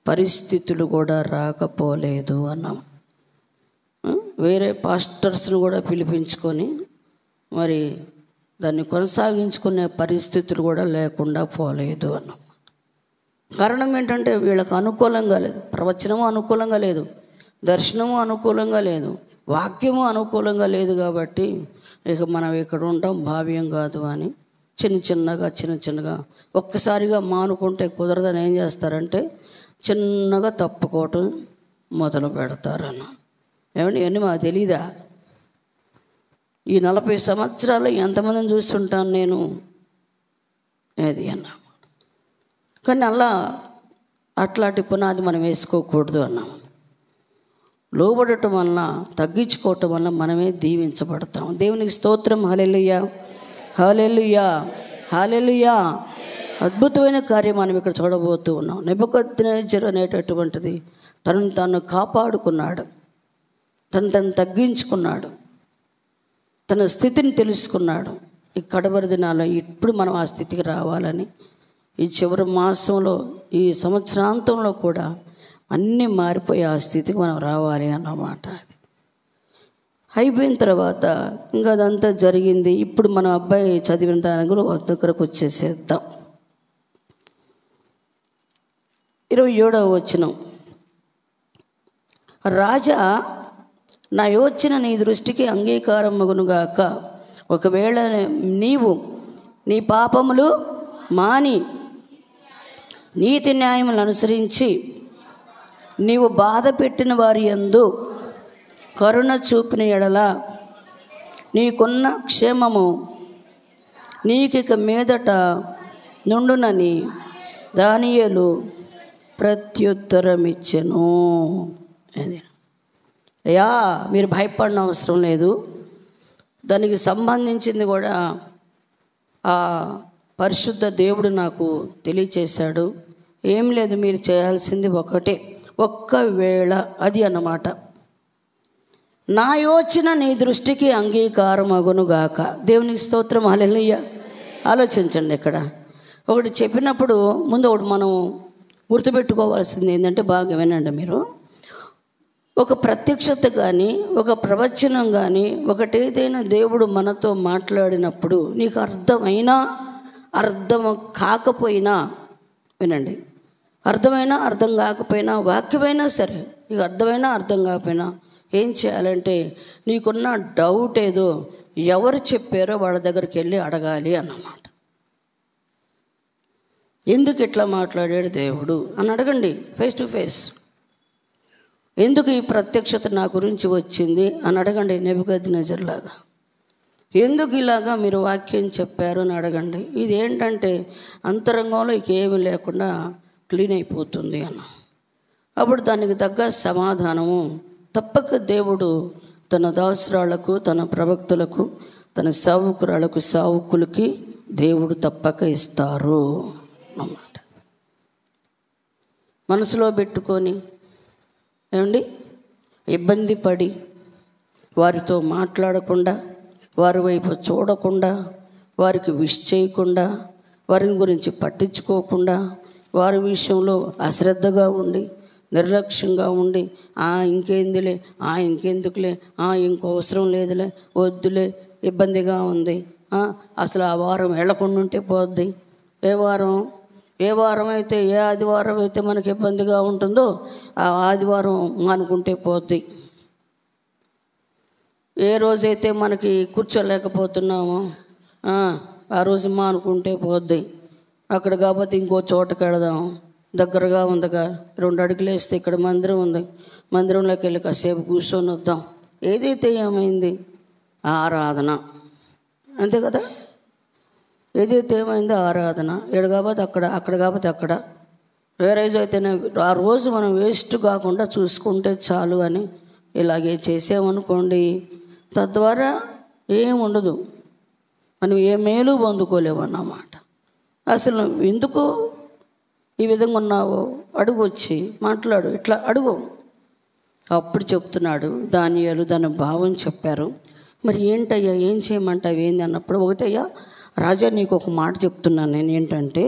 పరిస్థితులు కూడా రాకపోలేదు అన్నాం. వేరే పాస్టర్స్ను కూడా పిలిపించుకొని మరి దాన్ని కొనసాగించుకునే పరిస్థితులు కూడా లేకుండా పోలేదు అన్నాం. కారణం ఏంటంటే వీళ్ళకు అనుకూలంగా లేదు, ప్రవచనము అనుకూలంగా లేదు, దర్శనము అనుకూలంగా లేదు, వాక్యము అనుకూలంగా లేదు. కాబట్టి ఇక మనం ఇక్కడ ఉండటం భావ్యం కాదు అని చిన్నగా ఒక్కసారిగా మానుకుంటే కుదరదని ఏం చేస్తారంటే చిన్నగా తప్పుకోవటం మొదలు పెడతారన్న. ఏమండి, ఇవన్నీ మాకు తెలీదా? ఈ 40 సంవత్సరాలు ఎంతమందిని చూస్తుంటాను నేను. అది అన్నా. కానీ అట్లాంటి పునాది మనం వేసుకోకూడదు అన్నాం. లోబడటం వలన, తగ్గించుకోవటం వలన మనమే దీవించబడతాం. దేవునికి స్తోత్రం. హల్లెలూయా, హల్లెలూయా, హల్లెలూయా. అద్భుతమైన కార్యం మనం ఇక్కడ చూడబోతూ ఉన్నాం. నెబుకద్నెజరు అనేటటువంటిది తనను తాను కాపాడుకున్నాడు, తను తగ్గించుకున్నాడు, తన స్థితిని తెలుసుకున్నాడు. ఈ కడవరి దినాల్లో ఇప్పుడు మనం ఆ స్థితికి రావాలని, ఈ చివరి మాసంలో, ఈ సంవత్సరాంతంలో కూడా అన్నీ మారిపోయి ఆ స్థితికి మనం రావాలి అన్నమాట. అది అయిపోయిన తర్వాత ఇంకా అదంతా జరిగింది. ఇప్పుడు మన అబ్బాయి చదివిన దాని కూడా దగ్గరకు వచ్చేసేద్దాం. 27వ వచనం. రాజా, నా యోచన నీ దృష్టికి అంగీకారం మగునుగాక. ఒకవేళ నీవు నీ పాపములు మాని నీతి న్యాయములను అనుసరించి నీవు బాధ పెట్టిన వారి యందు కరుణ చూపిన ఎడల నీకున్న క్షేమము నీకిక మీదట నుండునని దానియేలు ప్రత్యుత్తరమిచ్చెను. అయ్యా, మీరు భయపడిన అవసరం లేదు. దానికి సంబంధించింది కూడా ఆ పరిశుద్ధ దేవుడు నాకు తెలియచేశాడు. ఏం లేదు, మీరు చేయాల్సింది ఒకటే, ఒక్కవేళ అది అన్నమాట, నా యోచన నీ దృష్టికి అంగీకారం అగునుగాక. దేవునికి స్తోత్రం, హల్లెలూయా. ఆలోచించండి, ఇక్కడ ఒకటి చెప్పినప్పుడు ముందు ఒకటి మనం గుర్తుపెట్టుకోవాల్సింది ఏంటంటే, బాగా వినండి మీరు. ఒక ప్రత్యక్షత కానీ, ఒక ప్రవచనం కానీ, ఒకటేదైనా దేవుడు మనతో మాట్లాడినప్పుడు నీకు అర్థమైనా అర్థం కాకపోయినా, వినండి, అర్థమైనా అర్థం కాకపోయినా, వాక్యమైనా సరే నీకు అర్థమైనా అర్థం కాకపోయినా ఏం చేయాలంటే, నీకున్న డౌట్ ఏదో ఎవరు చెప్పారో వాళ్ళ దగ్గరికి వెళ్ళి అడగాలి అన్నమాట. ఎందుకు ఇట్లా మాట్లాడాడు దేవుడు అని అడగండి, ఫేస్ టు ఫేస్. ఎందుకు ఈ ప్రత్యక్షత నా గురించి వచ్చింది అని అడగండి, నెబుకద్నెజరులాగా. ఎందుకు ఇలాగా మీరు వాక్యం చెప్పారు అని అడగండి. ఇది ఏంటంటే అంతరంగంలో ఏమీ లేకుండా క్లీన్ అయిపోతుంది అన్న. అప్పుడు దానికి తగ్గ సమాధానము తప్పక దేవుడు తన దాసురాళ్లకు, తన ప్రవక్తలకు, తన సావుకులకి దేవుడు తప్పక ఇస్తారు అన్నమాట. మనసులో పెట్టుకొని ఏమండి ఇబ్బంది పడి వారితో మాట్లాడకుండా, వారి వైపు చూడకుండా, వారికి విష్ చేయకుండా, వారిని గురించి పట్టించుకోకుండా, వారి విషయంలో అశ్రద్ధగా ఉండి, నిర్లక్ష్యంగా ఉండి, ఇంకేందిలే, ఇంకెందుకులే, ఇంకో అవసరం లేదులే, వద్దులే, ఇబ్బందిగా ఉంది, అసలు ఆ వారం వెళ్ళకుండా ఉంటే పోద్ది, ఏ వారం అయితే, ఏ ఆదివారం అయితే మనకి ఇబ్బందిగా ఉంటుందో ఆ ఆదివారం మానుకుంటే పోద్ది. ఏ రోజైతే మనకి కూర్చోలేకపోతున్నామో ఆ రోజు మానుకుంటే పోద్ది. అక్కడ కాకపోతే ఇంకో చోటకి వెళదాం, దగ్గరగా ఉందిగా, 2 అడుగులు వేస్తే ఇక్కడ మందిరం ఉంది, మందిరంలోకి వెళ్ళి కాసేపు కూర్చొని వద్దాం. ఏదైతే ఏమైంది, ఆరాధన, అంతే కదా. ఏదైతే ఏమైందో ఆరాధన. ఇక్కడ కాకపోతే అక్కడ కాకపోతే అక్కడ. ఏ రోజు అయితేనే ఆ రోజు మనం వేస్ట్ కాకుండా చూసుకుంటే చాలు అని ఇలాగే చేసామనుకోండి, తద్వారా ఏముండదు, మనం ఏ మేలు పొందుకోలేము అన్నమాట. అసలు నువ్వు ఎందుకు ఈ విధంగా ఉన్నావో అడుగు, వచ్చి మాట్లాడు, ఇట్లా అడుగు. అప్పుడు చెప్తున్నాడు దానియేలు, దాని భావం చెప్పారు. మరి ఏంటయ్యా, ఏం చేయమంటావు, ఏంది అన్నప్పుడు, ఒకటయ్యా రాజా, నీకు ఒక మాట చెప్తున్నాను నేను, ఏంటంటే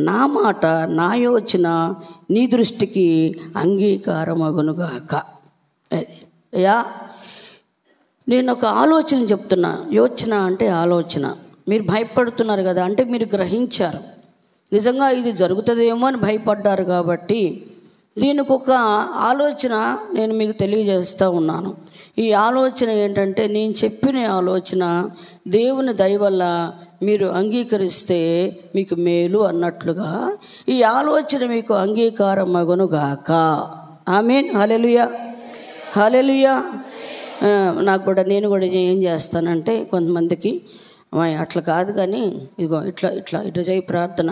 నా మాట, నా యోచన నీ దృష్టికి అంగీకారం అగునుగాక. అది అయ్యా, నేను ఒక ఆలోచన చెప్తున్నా. యోచన అంటే ఆలోచన. మీరు భయపడుతున్నారు కదా, అంటే మీరు గ్రహించారు నిజంగా ఇది జరుగుతుందేమో అని భయపడ్డారు కాబట్టి దీనికి ఒక ఆలోచన నేను మీకు తెలియజేస్తూ ఉన్నాను. ఈ ఆలోచన ఏంటంటే, నేను చెప్పిన ఆలోచన దేవుని దయ వల్ల మీరు అంగీకరిస్తే మీకు మేలు అన్నట్లుగా ఈ ఆలోచన మీకు అంగీకారం అగునుగాక. ఆమేన్, హల్లెలూయా, హల్లెలూయా. నాకు కూడా, నేను కూడా ఏం చేస్తానంటే, కొంతమందికి అట్లా కాదు కానీ, ఇదిగో ఇట్లా ఇట్లా ఇట్లా చేయి ప్రార్థన,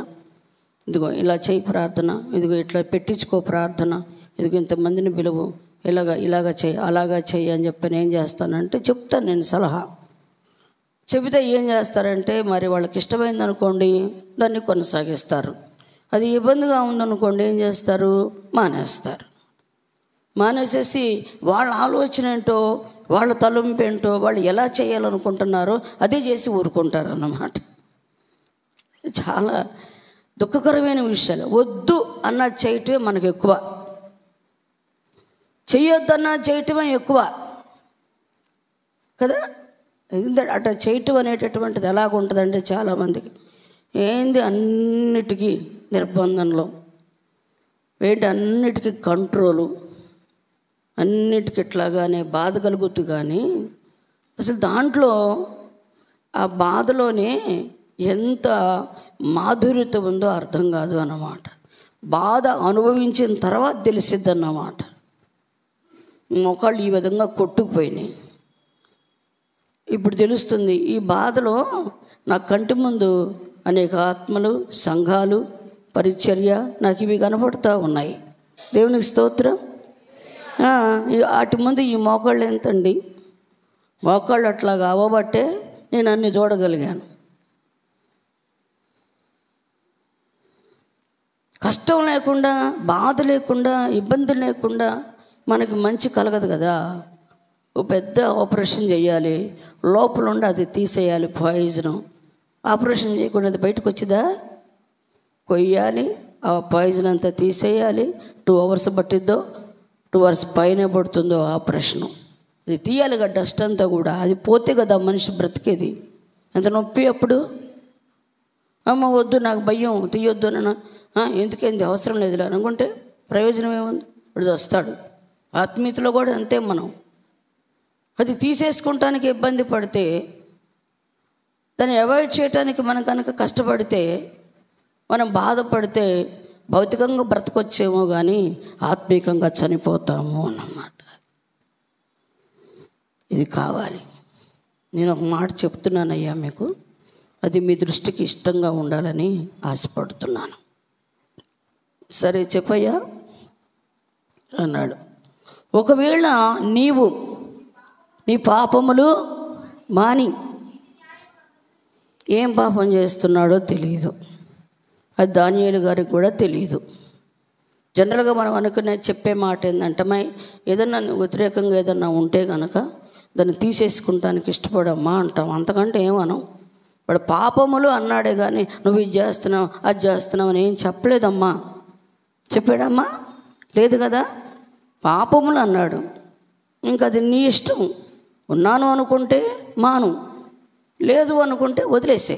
ఇదిగో ఇలా చేయి ప్రార్థన, ఇదిగో ఇట్లా పెట్టించుకో ప్రార్థన, ఇదిగో ఇంతమందిని పిలువు, ఇలాగా చేయి, అలాగా చేయి అని చెప్పి నేను ఏం చేస్తానంటే చెప్తాను. నేను సలహా చెబితే ఏం చేస్తారంటే, మరి వాళ్ళకి ఇష్టమైంది అనుకోండి దాన్ని కొనసాగిస్తారు. అది ఇబ్బందిగా ఉందనుకోండి ఏం చేస్తారు, మానేస్తారు. మానేసేసి వాళ్ళ ఆలోచన ఏంటో, వాళ్ళ తలంపు ఏంటో, వాళ్ళు ఎలా చేయాలనుకుంటున్నారో అదే చేసి ఊరుకుంటారు అన్నమాట. చాలా దుఃఖకరమైన విషయాలు. వద్దు అన్నది చేయటమే మనకు ఎక్కువ, చెయ్యొద్దన్నా చేయటమే ఎక్కువ కదా. అట్లా చేయటం అనేటటువంటిది ఎలాగుంటుందంటే, చాలామందికి ఏంది అన్నిటికీ నిర్బంధంలో, ఏంటి అన్నిటికీ కంట్రోలు, అన్నిటికి ఇట్లాగానే బాధ కలుగుతూ, కానీ అసలు దాంట్లో ఆ బాధలోనే ఎంత మాధుర్యత ఉందో అర్థం కాదు అన్నమాట. బాధ అనుభవించిన తర్వాత తెలిసిద్ది అన్నమాట. మొక్కళ్ళు ఈ విధంగా కొట్టుకుపోయినాయి. ఇప్పుడు తెలుస్తుంది, ఈ బాధలో నా కంటి ముందు అనేక ఆత్మలు, సంఘాలు, పరిచర్య నాకు ఇవి కనపడుతూ ఉన్నాయి. దేవునికి స్తోత్రం. వాటి ముందు ఈ మోకాళ్ళు ఎంతండి? మోకాళ్ళు అట్లాగా అవ్వబట్టే నేను అన్ని చూడగలిగాను. కష్టం లేకుండా, బాధ లేకుండా, ఇబ్బంది లేకుండా మనకి మంచి కలగదు కదా. ఓ పెద్ద ఆపరేషన్ చేయాలి, లోపల ఉండి అది తీసేయాలి పాయిజను. ఆపరేషన్ చేయకుండా అది బయటకు వచ్చిందా? కొయ్యాలి, ఆ పాయిజన్ అంతా తీసేయాలి. 2 hours పట్టిద్దో, 2 hours పైనే పడుతుందో ఆపరేషను. అది తీయాలి కదా, డస్ట్ అంతా కూడా. అది పోతే కదా మనిషి బ్రతికేది. ఎంత నొప్పి అప్పుడు. అమ్మ వద్దు, నాకు భయం, తీయొద్దు అన్న. ఎందుకేంది, అవసరం లేదు అనుకుంటే ప్రయోజనం ఏముంది? ఇప్పుడు వస్తాడు. ఆత్మీయతలో కూడా అంతే. మనం అది తీసేసుకుంటానికి ఇబ్బంది పడితే, దాన్ని అవాయిడ్ చేయడానికి మనం కనుక కష్టపడితే, మనం బాధపడితే భౌతికంగా బ్రతకొచ్చేమో కానీ ఆత్మీకంగా చనిపోతాము అన్నమాట. ఇది కావాలి. నేను ఒక మాట చెప్తున్నానయ్యా మీకు, అది మీ దృష్టికి ఇష్టంగా ఉండాలని ఆశపడుతున్నాను. సరే చెప్పయ్యా అన్నాడు. ఒకవేళ నీవు నీ పాపములు మాని, ఏం పాపం చేస్తున్నాడో తెలియదు. అది దానియేలు గారికి కూడా తెలియదు. జనరల్గా మనం అనుకునే చెప్పే మాట ఏంటంటే, ఏదన్నా వ్యతిరేకంగా ఏదన్నా ఉంటే కనుక దాన్ని తీసేసుకుంటానికి ఇష్టపడమ్మా అంటాం. అంతకంటే ఏమనం. వాడు పాపములు అన్నాడే కానీ నువ్వు ఇది చేస్తున్నావు, అది చేస్తున్నావు అని ఏం చెప్పలేదమ్మా. చెప్పాడమ్మా? లేదు కదా. పాపములు అన్నాడు. ఇంకా అది నీ ఇష్టం. ఉన్నాను అనుకుంటే మాను, లేదు అనుకుంటే వదిలేసే.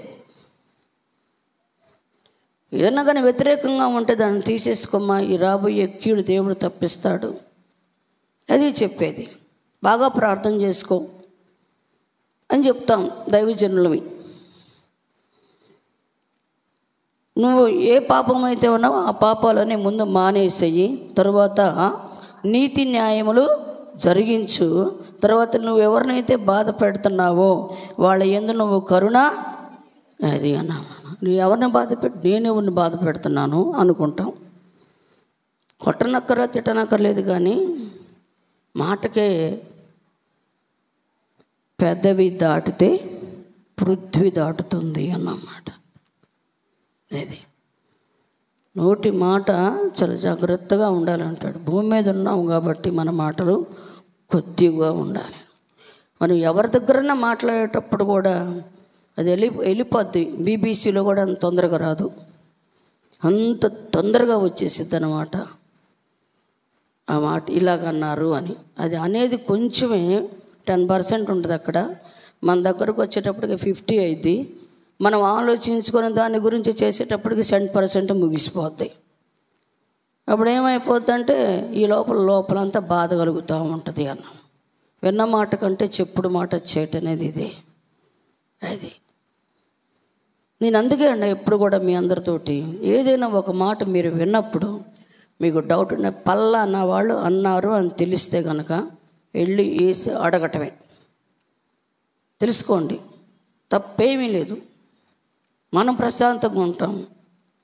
ఏదన్నా కానీ వ్యతిరేకంగా ఉంటే దాన్ని తీసేసుకోమ్మా. ఈ రాబోయే కీడు దేవుడు తప్పిస్తాడు. అది చెప్పేది. బాగా ప్రార్థన చేసుకో అని చెప్తాం దైవజనులవి. నువ్వు ఏ పాపం అయితే ఉన్నావో ఆ పాపాలని ముందు మానేసేయి. తర్వాత నీతి న్యాయములు జరిగించు. తర్వాత నువ్వు ఎవరినైతే బాధ పెడుతున్నావో వాళ్ళ యందు నువ్వు కరుణ, అది అన్నా. నువ్వు ఎవరిని బాధ నేను ఎవరిని బాధ పెడుతున్నాను అనుకుంటాం. కొట్టనక్కర తిట్టనక్కర్లేదు కానీ మాటకే పెద్దవి దాటితే పృథ్వీ దాటుతుంది అన్నమాట. అది నోటి మాట చాలా జాగ్రత్తగా ఉండాలంటాడు. భూమి మీద ఉన్నాం కాబట్టి మన మాటలు కొద్దిగా ఉండాలి. మనం ఎవరి దగ్గరన్నా మాట్లాడేటప్పుడు కూడా అది వెళ్ళిపోద్ది. బీబీసీలో కూడా అంత తొందరగా రాదు, అంత తొందరగా వచ్చేసిద్ది అన్నమాట. ఆ మాట ఇలాగన్నారు అని అది అనేది కొంచెమే 10% ఉంటుంది అక్కడ. మన దగ్గరకు వచ్చేటప్పటికి 50 అయింది. మనం ఆలోచించుకొని దాని గురించి చేసేటప్పటికి 10% ముగిసిపోద్ది. అప్పుడు ఏమైపోద్ది అంటే ఈ లోపలంతా బాధ కలుగుతూ ఉంటుంది అన్న. విన్న మాట కంటే చెప్పుడు మాట చేయటం అనేది ఇదే. అది నేను అందుకే అండి ఎప్పుడు కూడా మీ అందరితోటి ఏదైనా ఒక మాట మీరు విన్నప్పుడు మీకు డౌట్ ఉన్న పల్లా అన్న వాళ్ళు అన్నారు అని తెలిస్తే కనుక వెళ్ళి వేసి అడగటమే. తెలుసుకోండి, తప్పేమీ లేదు. మనం ప్రశాంతంగా ఉంటాం.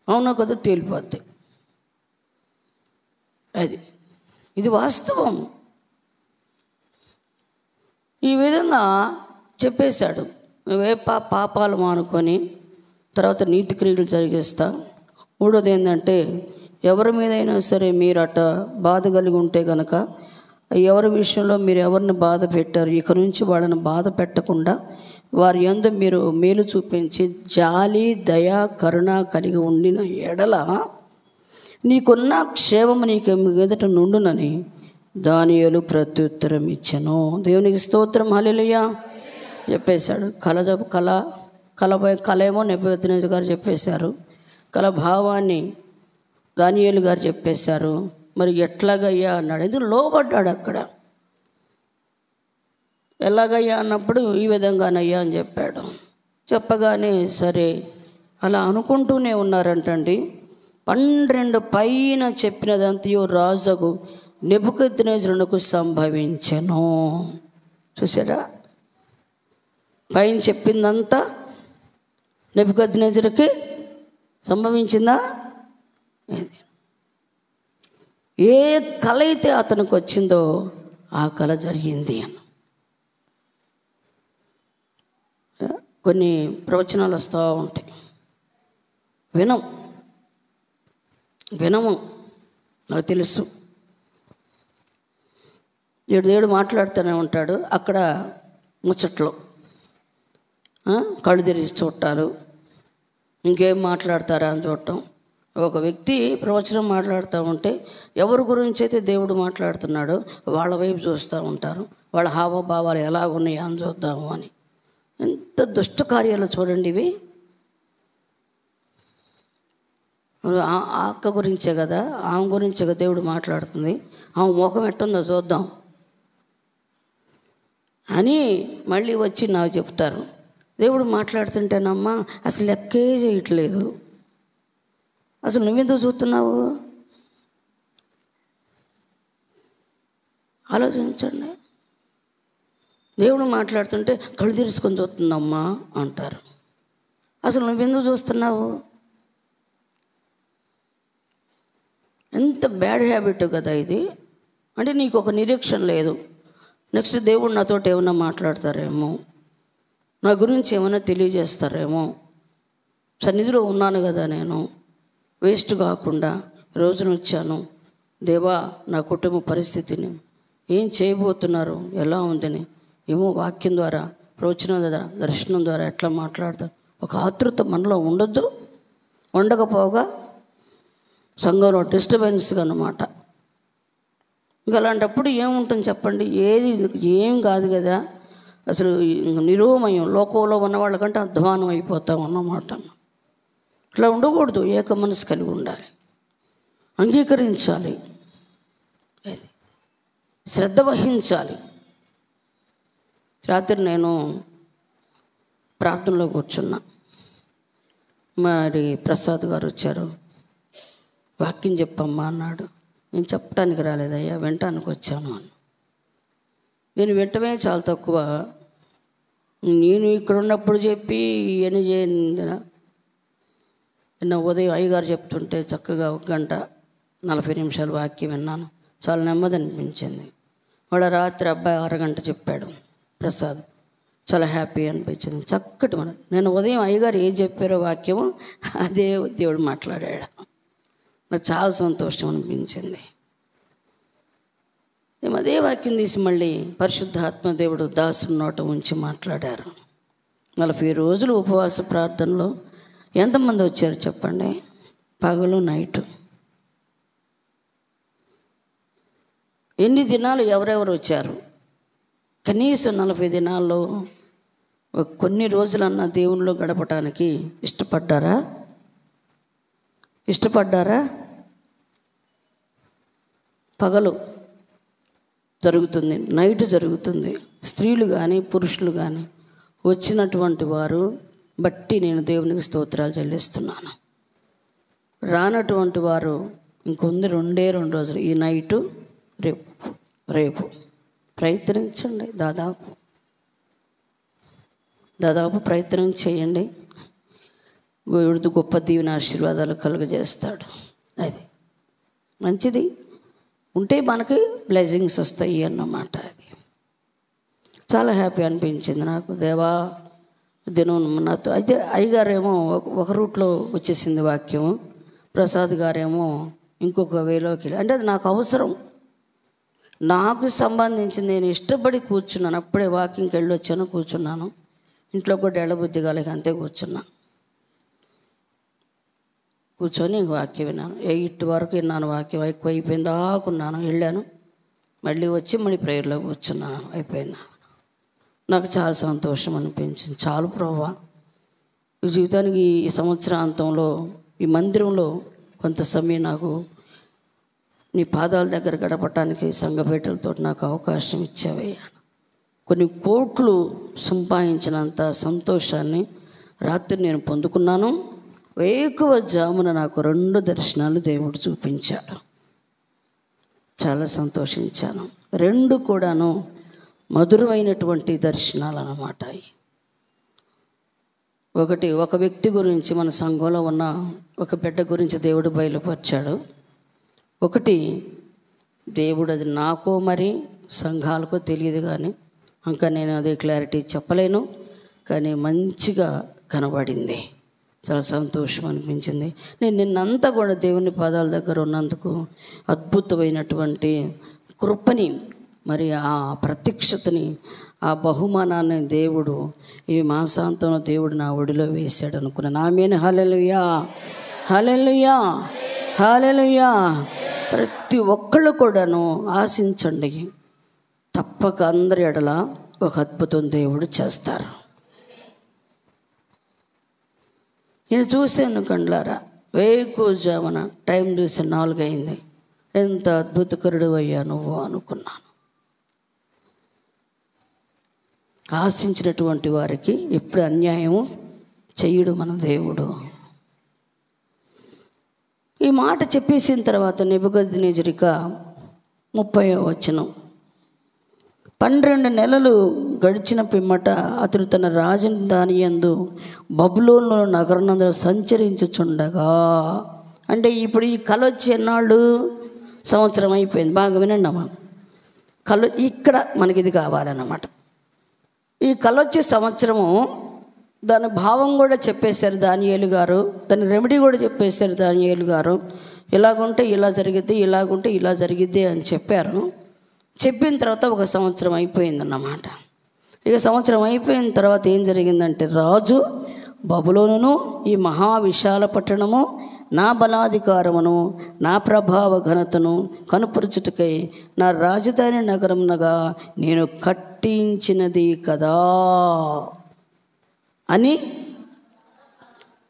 అవునో కదా తేలిపోద్ది. ఇది వాస్తవం. ఈ విధంగా చెప్పేశాడు. నువ్వే పాపాలు మానుకొని తర్వాత నీతి క్రియలు జరిగిస్తా. మూడోది ఏంటంటే, ఎవరి మీదైనా సరే మీరు అట్ట బాధ కలిగి ఉంటే కనుక ఎవరి విషయంలో మీరు ఎవరిని బాధ పెట్టారు, ఇక నుంచి వాళ్ళని బాధ పెట్టకుండా వారి యందు మీరు మేలు చూపించి జాలి, దయ, కరుణ కలిగి ఉండిన ఎడల నీకున్న క్షేమము నీకు ఎదుట నుండునని దానియేలు ప్రత్యుత్తరం ఇచ్చెను. దేవునికి స్తోత్రం, హల్లెలూయా చెప్పేశాడు. కళ ఏమో నెబుకద్నెజరు గారు చెప్పేశారు. కళ భావాన్ని దానియేలు గారు చెప్పేశారు. మరి ఎట్లాగయ్యా అన్నాడు. ఎందుకు లోబడ్డాడు అక్కడ. ఎలాగయ్యా అన్నప్పుడు ఈ విధంగానయ్యా అని చెప్పాడు. చెప్పగానే సరే అలా అనుకుంటూనే ఉన్నారంటండి. 12 పైన చెప్పినదంతయు రాజుకు నెబుకద్నెజరునకు సంభవించెను. చూసారా, పైన చెప్పిందంతా నెబుకద్నెజరుకి సంభవించిందా? ఏ కళ అయితే అతనికి వచ్చిందో ఆ కళ జరిగింది అని. కొన్ని ప్రవచనాలు వస్తూ ఉంటాయి, వినము నాకు తెలుసు. దేవుడు మాట్లాడుతూనే ఉంటాడు. అక్కడ ముచ్చట్లో కళ్ళు తెరిచి చూడటాలు, ఇంకేం మాట్లాడతారా అని చూడటం. ఒక వ్యక్తి ప్రవచనం మాట్లాడుతూ ఉంటే ఎవరి గురించి అయితే దేవుడు మాట్లాడుతున్నాడో వాళ్ళ వైపు చూస్తూ ఉంటారు. వాళ్ళ హావభావాలు ఎలాగున్నాయో అని చూద్దాము అని. ఎంత దుష్ట కార్యాలు చూడండి ఇవి. ఆ అక్క గురించే కదా, ఆమె గురించే కదా దేవుడు మాట్లాడుతుంది. ఆమె ముఖం ఎట్టుందో చూద్దాం అని మళ్ళీ వచ్చి నాకు చెప్తారు. దేవుడు మాట్లాడుతుంటేనమ్మా అసలు లెక్కే చేయట్లేదు, అసలు నువ్వెందుకు చూస్తున్నావు ఆలోచించండి. దేవుడు మాట్లాడుతుంటే కళ్ళు తెరుచుకొని చూస్తుందమ్మా అంటారు. అసలు నువ్వెందుకు చూస్తున్నావు? ఎంత బ్యాడ్ హ్యాబిట్ కదా ఇది. అంటే నీకు ఒక నిరీక్షణ లేదు. నెక్స్ట్ దేవుడు నాతోటి ఏమైనా మాట్లాడతారేమో, నా గురించి ఏమైనా తెలియజేస్తారేమో, సన్నిధిలో ఉన్నాను కదా నేను, వేస్ట్ కాకుండా రోజున వచ్చాను. దేవా, నా కుటుంబ పరిస్థితిని ఏం చేయబోతున్నారు, ఎలా ఉందని ఏమో వాక్యం ద్వారా, ప్రవచనం ద్వారా, దర్శనం ద్వారా ఎట్లా మాట్లాడతారు. ఒక ఆతృత మనలో ఉండొద్దు. ఉండకపోగా సంఘంలో డిస్టర్బెన్స్గా అన్నమాట. ఇంకా అలాంటప్పుడు ఏముంటుంది చెప్పండి? ఏం కాదు కదా. అసలు నిరోమయం, లోకంలో ఉన్న వాళ్ళకంటే అధ్వానం అయిపోతాం అన్నమాట. ఇట్లా ఉండకూడదు. ఏక మనసు కలిగి ఉండాలి, అంగీకరించాలి, శ్రద్ధ వహించాలి. రాత్రి నేను ప్రార్థనలో కూర్చున్నా. మరి ప్రసాద్ గారు వచ్చారు. వాక్యం చెప్పమ్మా అన్నాడు. నేను చెప్పడానికి రాలేదయ్యా, వినటానికి వచ్చాను అని. నేను వింటమే చాలా తక్కువ. నేను ఇక్కడ ఉన్నప్పుడు చెప్పి ఇవన్నీ చేయండి. నిన్న ఉదయం అయ్యగారు చెప్తుంటే చక్కగా 1 గంట 40 నిమిషాలు వాక్యం విన్నాను. చాలా నెమ్మది అనిపించింది. వాడు రాత్రి అబ్బాయి 1 గంట చెప్పాడు ప్రసాద్, చాలా హ్యాపీ అనిపించింది. చక్కటి నేను ఉదయం అయ్యగారు ఏం చెప్పారో వాక్యము అదే దేవుడు మాట్లాడాడు. నాకు చాలా సంతోషం అనిపించింది. అదే వాక్యం తీసి మళ్ళీ పరిశుద్ధాత్మ దేవుడు దాసుని నోట ఉంచి మాట్లాడారు. 40 రోజులు ఉపవాస ప్రార్థనలో ఎంతమంది వచ్చారు చెప్పండి? పగలు నైటు. ఎన్ని దినాలు ఎవరెవరు వచ్చారు? కనీసం 40 దినాల్లో కొన్ని రోజులన్నా దేవునిలో గడపటానికి ఇష్టపడ్డారా? పగలు జరుగుతుంది, నైట్ జరుగుతుంది. స్త్రీలు కానీ పురుషులు కానీ వచ్చినటువంటి వారు బట్టి నేను దేవునికి స్తోత్రాలు చెల్లిస్తున్నాను. రానటువంటి వారు ఇంకొంది 2 రోజులు, ఈ నైటు రేపు ప్రయత్నించండి. దాదాపు ప్రయత్నం చేయండి. దేవుడు గొప్ప దీవెన ఆశీర్వాదాలు కలుగజేస్తాడు. అది మంచిది ఉంటే మనకి బ్లెస్సింగ్స్ వస్తాయి అన్నమాట. అది చాలా హ్యాపీ అనిపించింది నాకు. దేవా దినం నాతో అయితే అయ్యగారేమో ఒక రూట్లో వచ్చేసింది వాక్యం, ప్రసాద్ గారేమో ఇంకొక వేలోకి. అంటే అది నాకు అవసరం, నాకు సంబంధించింది. నేను ఇష్టపడి కూర్చున్నాను. అప్పుడే వాకింగ్కి వెళ్ళి వచ్చాను, కూర్చున్నాను. ఇంట్లో కూడా ఎడబుద్ధి కాలేక అంతే కూర్చొని వాక్యం విన్నాను. 8 వరకు విన్నాను. వాక్యం ఎక్కువ అయిపోయింది దాకున్నాను. వెళ్ళాను, మళ్ళీ వచ్చి మళ్ళీ ప్రేయర్లో కూర్చున్నాను. అయిపోయింది. నాకు చాలా సంతోషం అనిపించింది. చాలు ప్రభువా, ఈ జీవితానికి ఈ సంవత్సరాంతంలో ఈ మందిరంలో కొంత సమయం నాకు నీ పాదాల దగ్గర గడపటానికి సంఘపేటలతో నాకు అవకాశం ఇచ్చావయ్యా. కొన్ని కోట్లు సంపాదించినంత సంతోషాన్ని రాత్రి నేను పొందుకున్నాను. వేకువజామున నాకు 2 దర్శనాలు దేవుడు చూపించాడు. చాలా సంతోషించాను. 2 కూడాను మధురమైనటువంటి దర్శనాలు అన్నమాట. ఒకటి, ఒక వ్యక్తి గురించి, మన సంఘంలో ఉన్న ఒక బిడ్డ గురించి దేవుడు బయలుపరిచాడు. ఒకటి, దేవుడు అది నాకో మరి సంఘాలకో తెలియదు, కానీ ఇంకా నేను అదే క్లారిటీ చెప్పలేను, కానీ మంచిగా కనబడింది. చాలా సంతోషం అనిపించింది. నేను నిన్నంతా కూడా దేవుని పాదాల దగ్గర ఉన్నందుకు అద్భుతమైనటువంటి కృపని, మరి ఆ ప్రత్యక్షతని, ఆ బహుమానాన్ని దేవుడు ఈ మాసాంతంలో దేవుడు నా ఒడిలో వేశాడు అనుకున్నాను. ఆమేన్. హల్లెలూయా, హల్లెలూయా, హల్లెలూయా. ప్రతి ఒక్కళ్ళు కూడాను ఆశించండి, తప్పక అందరి ఎడల ఒక అద్భుతం దేవుడు చేస్తారు. నేను చూశాను కండ్లారా, వేకువజామున టైం చూసి 4 అయింది. ఎంత అద్భుతకరుడు అయ్యా నువ్వు అనుకున్నాను. ఆశించినటువంటి వారికి ఎప్పుడు అన్యాయము చెయ్యడు మన దేవుడు. ఈ మాట చెప్పేసిన తర్వాత నెబుకద్నెజరుక 30వ వచనం, 12 నెలలు గడిచిన పిమ్మట అతడు తన రాజధాని యందు బబులోను నగరనందు సంచరించుచుండగా, అంటే ఇప్పుడు ఈ కల వచ్చి ఎన్నాళ్ళు, సంవత్సరం అయిపోయింది. బాగా వినండి అమ్మా, కల ఇక్కడ మనకి ఇది కావాలన్నమాట. ఈ కల వచ్చే సంవత్సరము, దాని భావం కూడా చెప్పేశారు దానియేలు గారు, దాని రెమెడీ కూడా చెప్పేశారు దానియేలు గారు. ఇలాగుంటే ఇలా జరిగిద్ది, ఇలాగుంటే ఇలా జరిగిద్ది అని చెప్పారు. చెప్పిన తర్వాత ఒక సంవత్సరం అయిపోయిందన్నమాట. ఇక సంవత్సరం అయిపోయిన తర్వాత ఏం జరిగిందంటే, రాజు బబులోనును ఈ మహావిశాల పట్టణము నా బలాధికారమును నా ప్రభావ ఘనతను కనుపరుచుటకై నా రాజధాని నగరమునగా నేను కట్టించినది కదా అని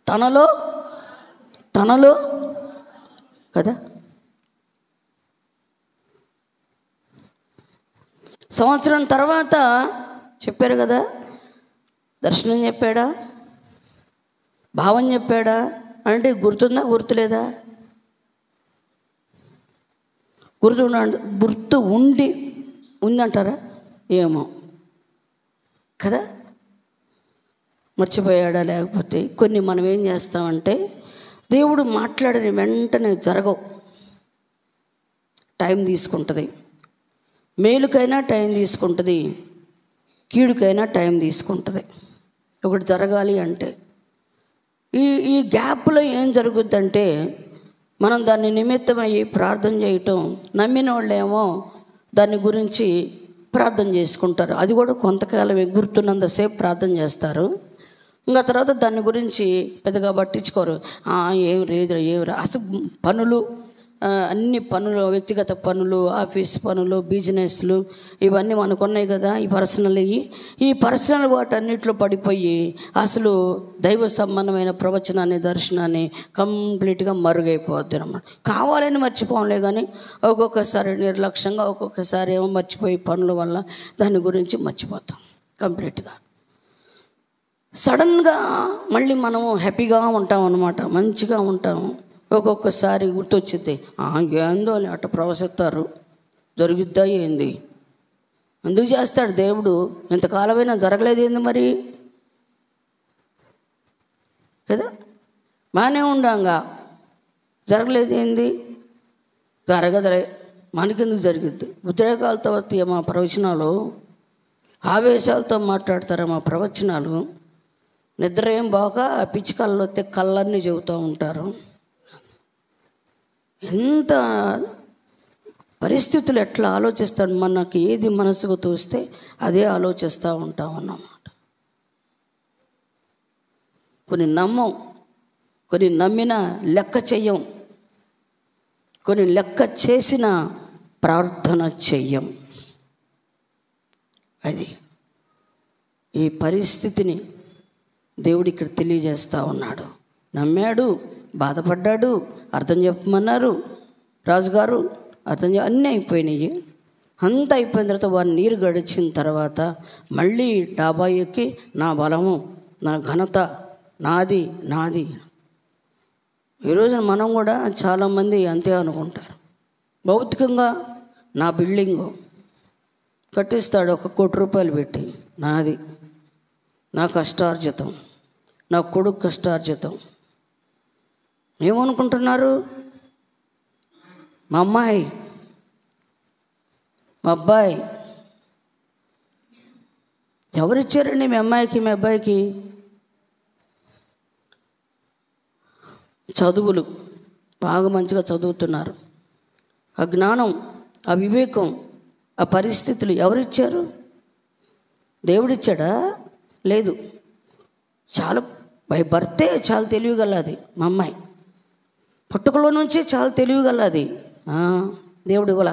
తనలో కదా, సంవత్సరం తర్వాత చెప్పారు కదా, దర్శనం చెప్పాడా, భావం చెప్పాడా అంటే గుర్తుందా, గుర్తులేదా? గుర్తు ఉందంటారా? ఏమో కదా, మర్చిపోయాడా? లేకపోతే కొన్ని మనం ఏం చేస్తామంటే, దేవుడు మాట్లాడిన వెంటనే జరగవు, టైం తీసుకుంటుంది. మేలుకైనా టైం తీసుకుంటుంది, కీడుకైనా టైం తీసుకుంటుంది. ఒకటి జరగాలి అంటే ఈ గ్యాప్లో ఏం జరుగుద్దంటే, మనం దాన్ని నిమిత్తమయ్యి ప్రార్థన చేయటం, నమ్మిన వాళ్ళేమో దాని గురించి ప్రార్థన చేసుకుంటారు. అది కూడా కొంతకాలం గుర్తున్నంతసేపు ప్రార్థన చేస్తారు. ఇంకా తర్వాత దాని గురించి పెద్దగా పట్టించుకోరు. ఏం లేదు, అసలు పనులు, అన్ని పనులు, వ్యక్తిగత పనులు, ఆఫీస్ పనులు, బిజినెస్లు, ఇవన్నీ మనకు ఉన్నాయి కదా, ఈ పర్సనల్ వాటన్నిటిలో పడిపోయి అసలు దైవ సంబంధమైన ప్రవచనాన్ని, దర్శనాన్ని కంప్లీట్గా మరుగైపోద్ది అన్నమాట. కావాలని మర్చిపోలే, కానీ ఒక్కొక్కసారి నిర్లక్ష్యంగా, ఒక్కొక్కసారి ఏమో మర్చిపోయి పనుల వల్ల దాని గురించి మర్చిపోతాం కంప్లీట్గా. సడన్గా మళ్ళీ మనము హ్యాపీగా ఉంటాం అన్నమాట, మంచిగా ఉంటాము. ఒక్కొక్కసారి గుర్తొచ్చింది, ఏందో అని అట్ట ప్రవశిస్తారు, జరుగుద్దా ఏంది, ఎందుకు చేస్తాడు దేవుడు, ఎంతకాలమైనా జరగలేదు ఏంది మరి కదా, బాగానే ఉండంగా జరగలేదు ఏంది, జరగదులే, మనకెందుకు జరిగిద్ది. ఉద్రేకాలతో వస్తాయి మా ప్రవచనాలు, ఆవేశాలతో మాట్లాడతారు మా ప్రవచనాలు. నిద్ర ఏం బాగా పిచ్చి కళ్ళు వస్తే కళ్ళన్నీ చెబుతూ ఉంటారు. ఎంత పరిస్థితులు ఎట్లా ఆలోచిస్తాడు, మనకి ఏది మనసుకు తోస్తే అదే ఆలోచిస్తూ ఉంటాం అన్నమాట. కొన్ని నమ్మం, కొన్ని నమ్మిన లెక్క చెయ్యం, కొన్ని లెక్క చేసిన ప్రార్థన చెయ్యం. అది ఈ పరిస్థితిని దేవుడు ఇక్కడ తెలియజేస్తూ ఉన్నాడు. నమ్మాడు, బాధపడ్డాడు, అర్థం చెప్పమన్నారు రాజుగారు, అన్నీ అయిపోయినాయి. అంతా అయిపోయిన తర్వాత వారు నీరు గడిచిన తర్వాత మళ్ళీ డాబా ఎక్కి నా బలము, నా ఘనత, నాది నాది. ఈరోజు మనం కూడా చాలామంది అంతే అనుకుంటారు. భౌతికంగా నా బిల్డింగు కట్టిస్తాడు 1 కోటి రూపాయలు పెట్టి, నాది, నా కష్టార్జితం, నా కొడుకు కష్టార్జితం. ఏమనుకుంటున్నారు? మా అమ్మాయి, మా అబ్బాయి. ఎవరిచ్చారండి మీ అమ్మాయికి మీ అబ్బాయికి? చదువులు బాగా మంచిగా చదువుతున్నారు. ఆ జ్ఞానం, ఆ వివేకం, ఆ పరిస్థితులు ఎవరిచ్చారు? దేవుడిచ్చాడా? లేదు. చాలా బై బర్తే చాలా తెలివిగలది మా అమ్మాయి. పుట్టుకలో నుంచే చాలా తెలివిగలది. దేవుడు ఇవ్వాల.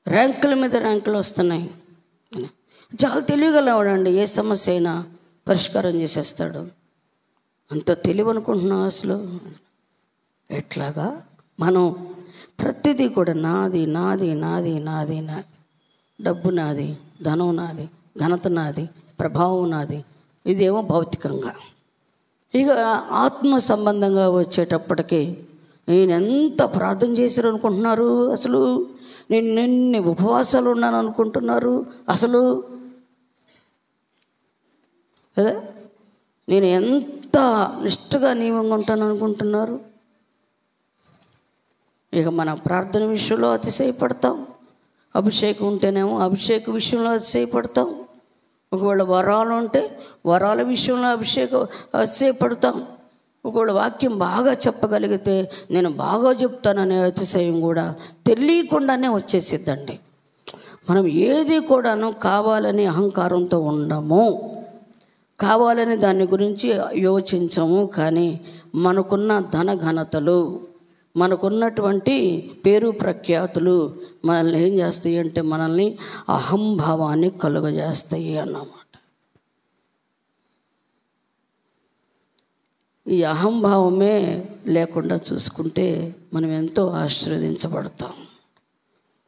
ర్యాంకుల మీద ర్యాంకులు వస్తున్నాయి. చాలా తెలివిగలవాడండి. ఏ సమస్య అయినా పరిష్కారం చేసేస్తాడు. అంత తెలివి అనుకుంటున్నాం అసలు. ఎట్లాగా మనం ప్రతిదీ కూడా నాది నాది నాది నాది నాది. డబ్బు నాది, ధనం నాది, ఘనత నాది, ప్రభావం నాది. ఇదేమో భౌతికంగా. ఇక ఆత్మ సంబంధంగా వచ్చేటప్పటికి నేను ఎంత ప్రార్థన చేశారు అనుకుంటున్నారు? అసలు నేను ఎన్ని ఉపవాసాలు ఉన్నాను అనుకుంటున్నారు? అసలు కదా, నేను ఎంత నిష్ఠగా నియమంగా ఉంటాను అనుకుంటున్నారు? ఇక మన ప్రార్థన విషయంలో అతిశయపడతాం. అభిషేకం ఉంటేనేమో అభిషేక విషయంలో అతిశయపడతాం. ఒకవేళ వరాలు ఉంటే వరాల విషయంలో అతిశయపడతాం. ఒకవేళ వాక్యం బాగా చెప్పగలిగితే నేను బాగా చెప్తాననే అతిశయం కూడా తెలియకుండానే వచ్చేసిద్దండి. మనం ఏది కూడాను కావాలని అహంకారంతో ఉండము, కావాలని దాని గురించి యోచించము. కానీ మనకున్న ధన ఘనతలు, మనకున్నటువంటి పేరు ప్రఖ్యాతులు మనల్ని ఏం చేస్తాయి అంటే మనల్ని అహంభావాన్ని కలుగజేస్తాయి అన్నమాట. ఈ అహంభావమే లేకుండా చూసుకుంటే మనం ఎంతో ఆశీర్వదించబడతాం.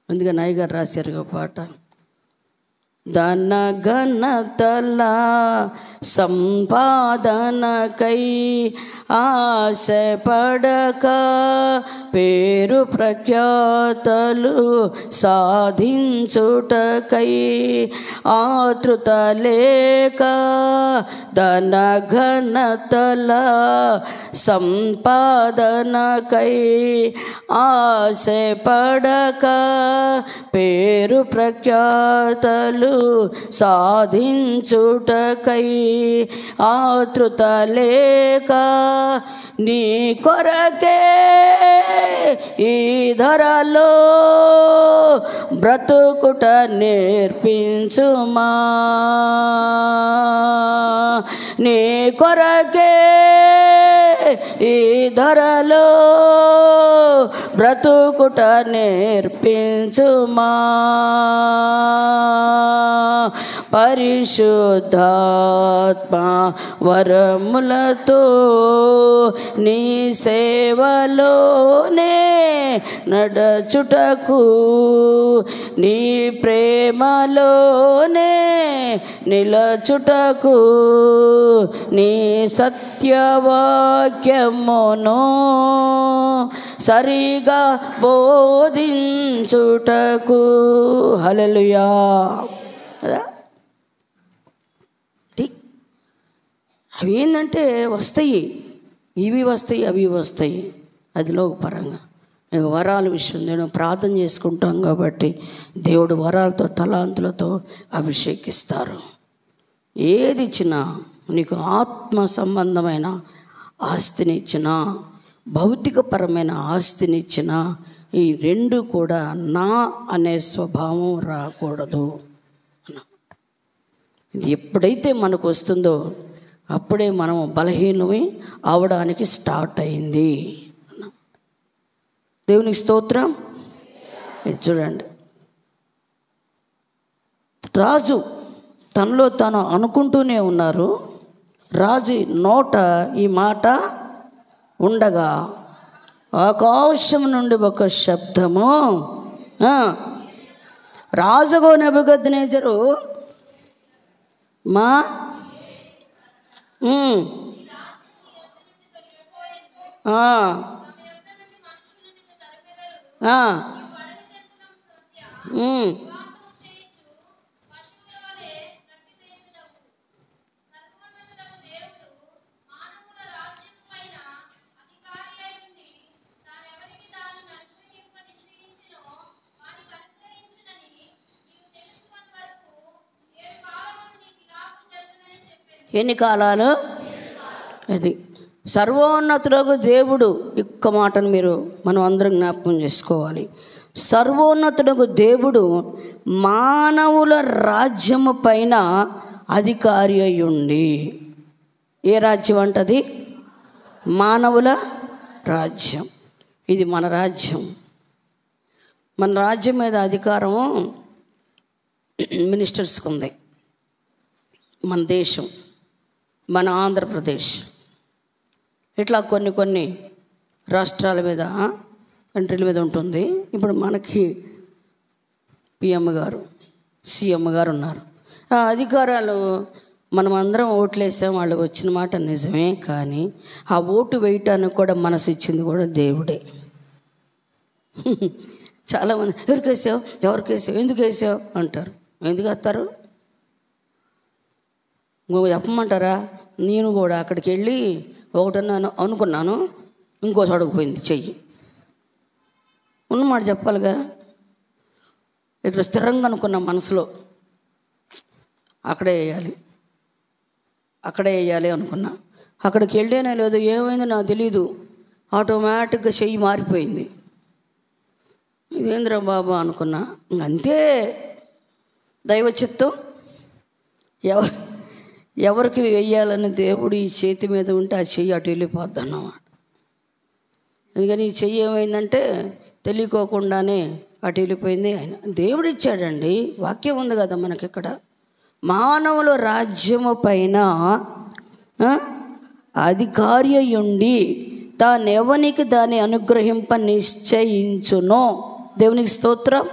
అందుకని నాయగారు రాశారు ఒక పాట, ధన ఘనతల సంపాదనకై ఆశపడక పేరు ప్రఖ్యాతలు సాధించుటకై ఆతృత లేక ధన ఘనతల సంపాదనకై ఆశపడక పేరు ప్రఖ్యాతలు సాధించుటకై ఆతృత లేక నీ కొరకే ఈ ధరలో బ్రతుకుట నేర్పించుమా. నీ కొరకే ఈ ధరలో బ్రతుకుట నేర్పించుమా. పరిశుద్ధాత్మ వరములతో నీ సేవలోనే నడచుటకు, నీ ప్రేమలోనే నిలచుటకు, నీ సత్యవాక్యమును సరిగా బోధించుటకు. హల్లెలూయా. అవి ఏంటంటే వస్తాయి, ఇవి వస్తాయి, అవి వస్తాయి. అదిలో పరంగా ఇక వరాల విషయం నేను ప్రార్థన చేసుకుంటాం కాబట్టి దేవుడు వరాలతో తలాంతులతో అభిషేకిస్తారు. ఏది ఇచ్చినా, నీకు ఆత్మ సంబంధమైన ఆస్తిని ఇచ్చినా, భౌతికపరమైన ఆస్తిని ఇచ్చినా, ఈ రెండు కూడా నా అనే స్వభావం రాకూడదు. ఇది ఎప్పుడైతే మనకు వస్తుందో అప్పుడే మనం బలహీనమే అవడానికి స్టార్ట్ అయింది. దేవునికి స్తోత్రం. ఇది చూడండి, రాజు తనలో తాను అనుకుంటూనే ఉన్నారు. రాజు నోట ఈ మాట ఉండగా ఆకాశం నుండి ఒక శబ్దము, రాజుగో నెబుకద్నెజరు మా ఉమ్. ఆ. ఆ. ఉమ్. ఎన్ని కాలాలు? అది సర్వోన్నతులకు దేవుడు. ఒక్క మాటను మనం అందరం జ్ఞాపకం చేసుకోవాలి. సర్వోన్నతులకు దేవుడు మానవుల రాజ్యము పైన అధికారి అయ్యుండి. ఏ రాజ్యం అంటది? మానవుల రాజ్యం. ఇది మన రాజ్యం. మన రాజ్యం మీద అధికారం మినిస్టర్స్కి ఉంది. మన దేశం, మన ఆంధ్రప్రదేశ్, ఇట్లా కొన్ని రాష్ట్రాల మీద, కంట్రీల మీద ఉంటుంది. ఇప్పుడు మనకి పిఎం గారు, సీఎం గారు ఉన్నారు. ఆ అధికారాలు మనం అందరం ఓట్లు వేసాం, వాళ్ళు వచ్చిన మాట నిజమే. కానీ ఆ ఓటు వేయటానికి కూడా మనసు ఇచ్చింది కూడా దేవుడే. చాలామంది ఎవరికి వేసావు ఎందుకు వేసావు అంటారు. ఎందుకు వేస్తారు చెప్పమంటారా? నేను కూడా అక్కడికి వెళ్ళి ఒకటన్నాను అనుకున్నాను, ఇంకో చోడకపోయింది చెయ్యి. ఉన్నమాట చెప్పాలిగా. ఇక్కడ స్థిరంగా అనుకున్నా మనసులో అక్కడే వేయాలి అనుకున్నా. అక్కడికి వెళ్ళేనే లేదు, ఏమైందో నాకు తెలీదు, ఆటోమేటిక్గా చెయ్యి మారిపోయింది. ఇదేంద్ర బాబా అనుకున్నా. అంతే దైవ చిత్తం. ఎవరికి వెయ్యాలని దేవుడు ఈ చేతి మీద ఉంటే ఆ చెయ్యి అటు వెళ్ళిపోద్ది అన్నమాట. అందుకని ఈ చెయ్యి ఏమైందంటే తెలియకోకుండానే అటు వెళ్ళిపోయింది. ఆయన దేవుడు ఇచ్చాడండి. వాక్యం ఉంది కదా మనకి ఇక్కడ. మానవుల రాజ్యము పైన అధికారి అయ్యుండి తానెవనికి దాన్ని అనుగ్రహింప నిశ్చయించునో. దేవునికి స్తోత్రం.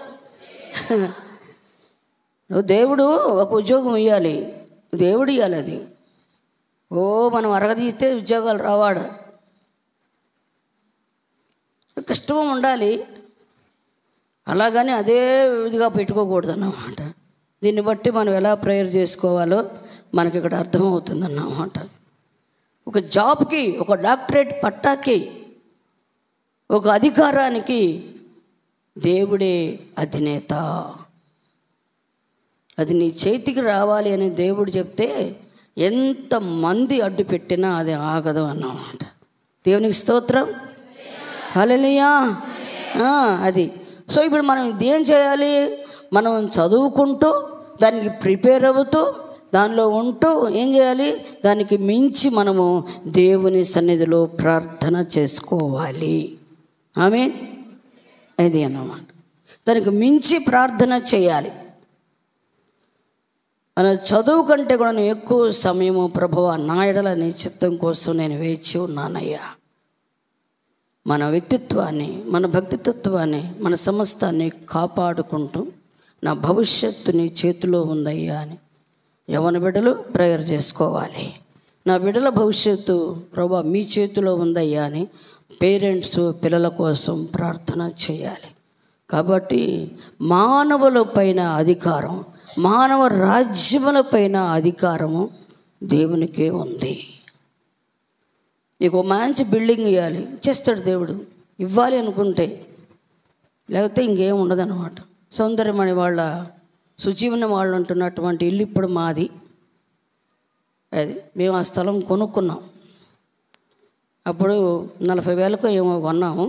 దేవుడు ఒక ఉద్యోగం ఇవ్వాలి, దేవుడు ఇవ్వాలి. అది మనం అరగదీస్తే ఉద్యోగాలు రావాడు. కష్టం ఉండాలి. అలాగని అదే విధిగా పెట్టుకోకూడదు అన్నమాట. దీన్ని బట్టి మనం ఎలా ప్రేయర్ చేసుకోవాలో మనకి ఇక్కడ అర్థమవుతుంది అన్నమాట. ఒక జాబ్కి, ఒక డాక్టరేట్ పట్టాకి, ఒక అధికారానికి దేవుడే అధినేత. అది నీ చేతికి రావాలి అని దేవుడు చెప్తే ఎంతమంది అడ్డు పెట్టినా అది ఆగదు అన్నమాట. దేవునికి స్తోత్రం. హల్లెలూయా. అది సో ఇప్పుడు మనం ఏం చేయాలి? మనం చదువుకుంటూ దానికి ప్రిపేర్ అవుతూ దానిలో ఉంటూ ఏం చేయాలి? దానికి మించి మనము దేవుని సన్నిధిలో ప్రార్థన చేసుకోవాలి. ఆమేన్. అది అన్నమాట. దానికి మించి ప్రార్థన చేయాలి. మన చదువు కంటే కూడా నేను ఎక్కువ సమయము ప్రభువా నా ఎడల నీ చిత్తం కోసం నేను వేచి ఉన్నానయ్యా. మన వ్యక్తిత్వాన్ని, మన భక్తిత్వాన్ని, మన సమస్తాన్ని కాపాడుకుంటూ నా భవిష్యత్తు నీ చేతిలో ఉందయ్యా అని యవ్వన బిడ్డలు ప్రేయర్ చేసుకోవాలి. నా బిడ్డల భవిష్యత్తు ప్రభువా మీ చేతిలో ఉందయ్యా అని పేరెంట్స్ పిల్లల కోసం ప్రార్థన చేయాలి. కాబట్టి మానవుల పైన అధికారం, మానవ రాజ్యముల పైన అధికారము దేవునికే ఉంది. నీకు మంచి బిల్డింగ్ ఇవ్వాలి, చేస్తాడు దేవుడు. ఇవ్వాలి అనుకుంటే, లేకపోతే ఇంకేం ఉండదు అన్నమాట. సౌందర్యమణి వాళ్ళ సుజీవన వాళ్ళు అంటున్నటువంటి ఇల్లు ఇప్పుడు మాది. అది మేము ఆ స్థలం కొనుక్కున్నాం. అప్పుడు 40,000 ఏమో కొన్నాము.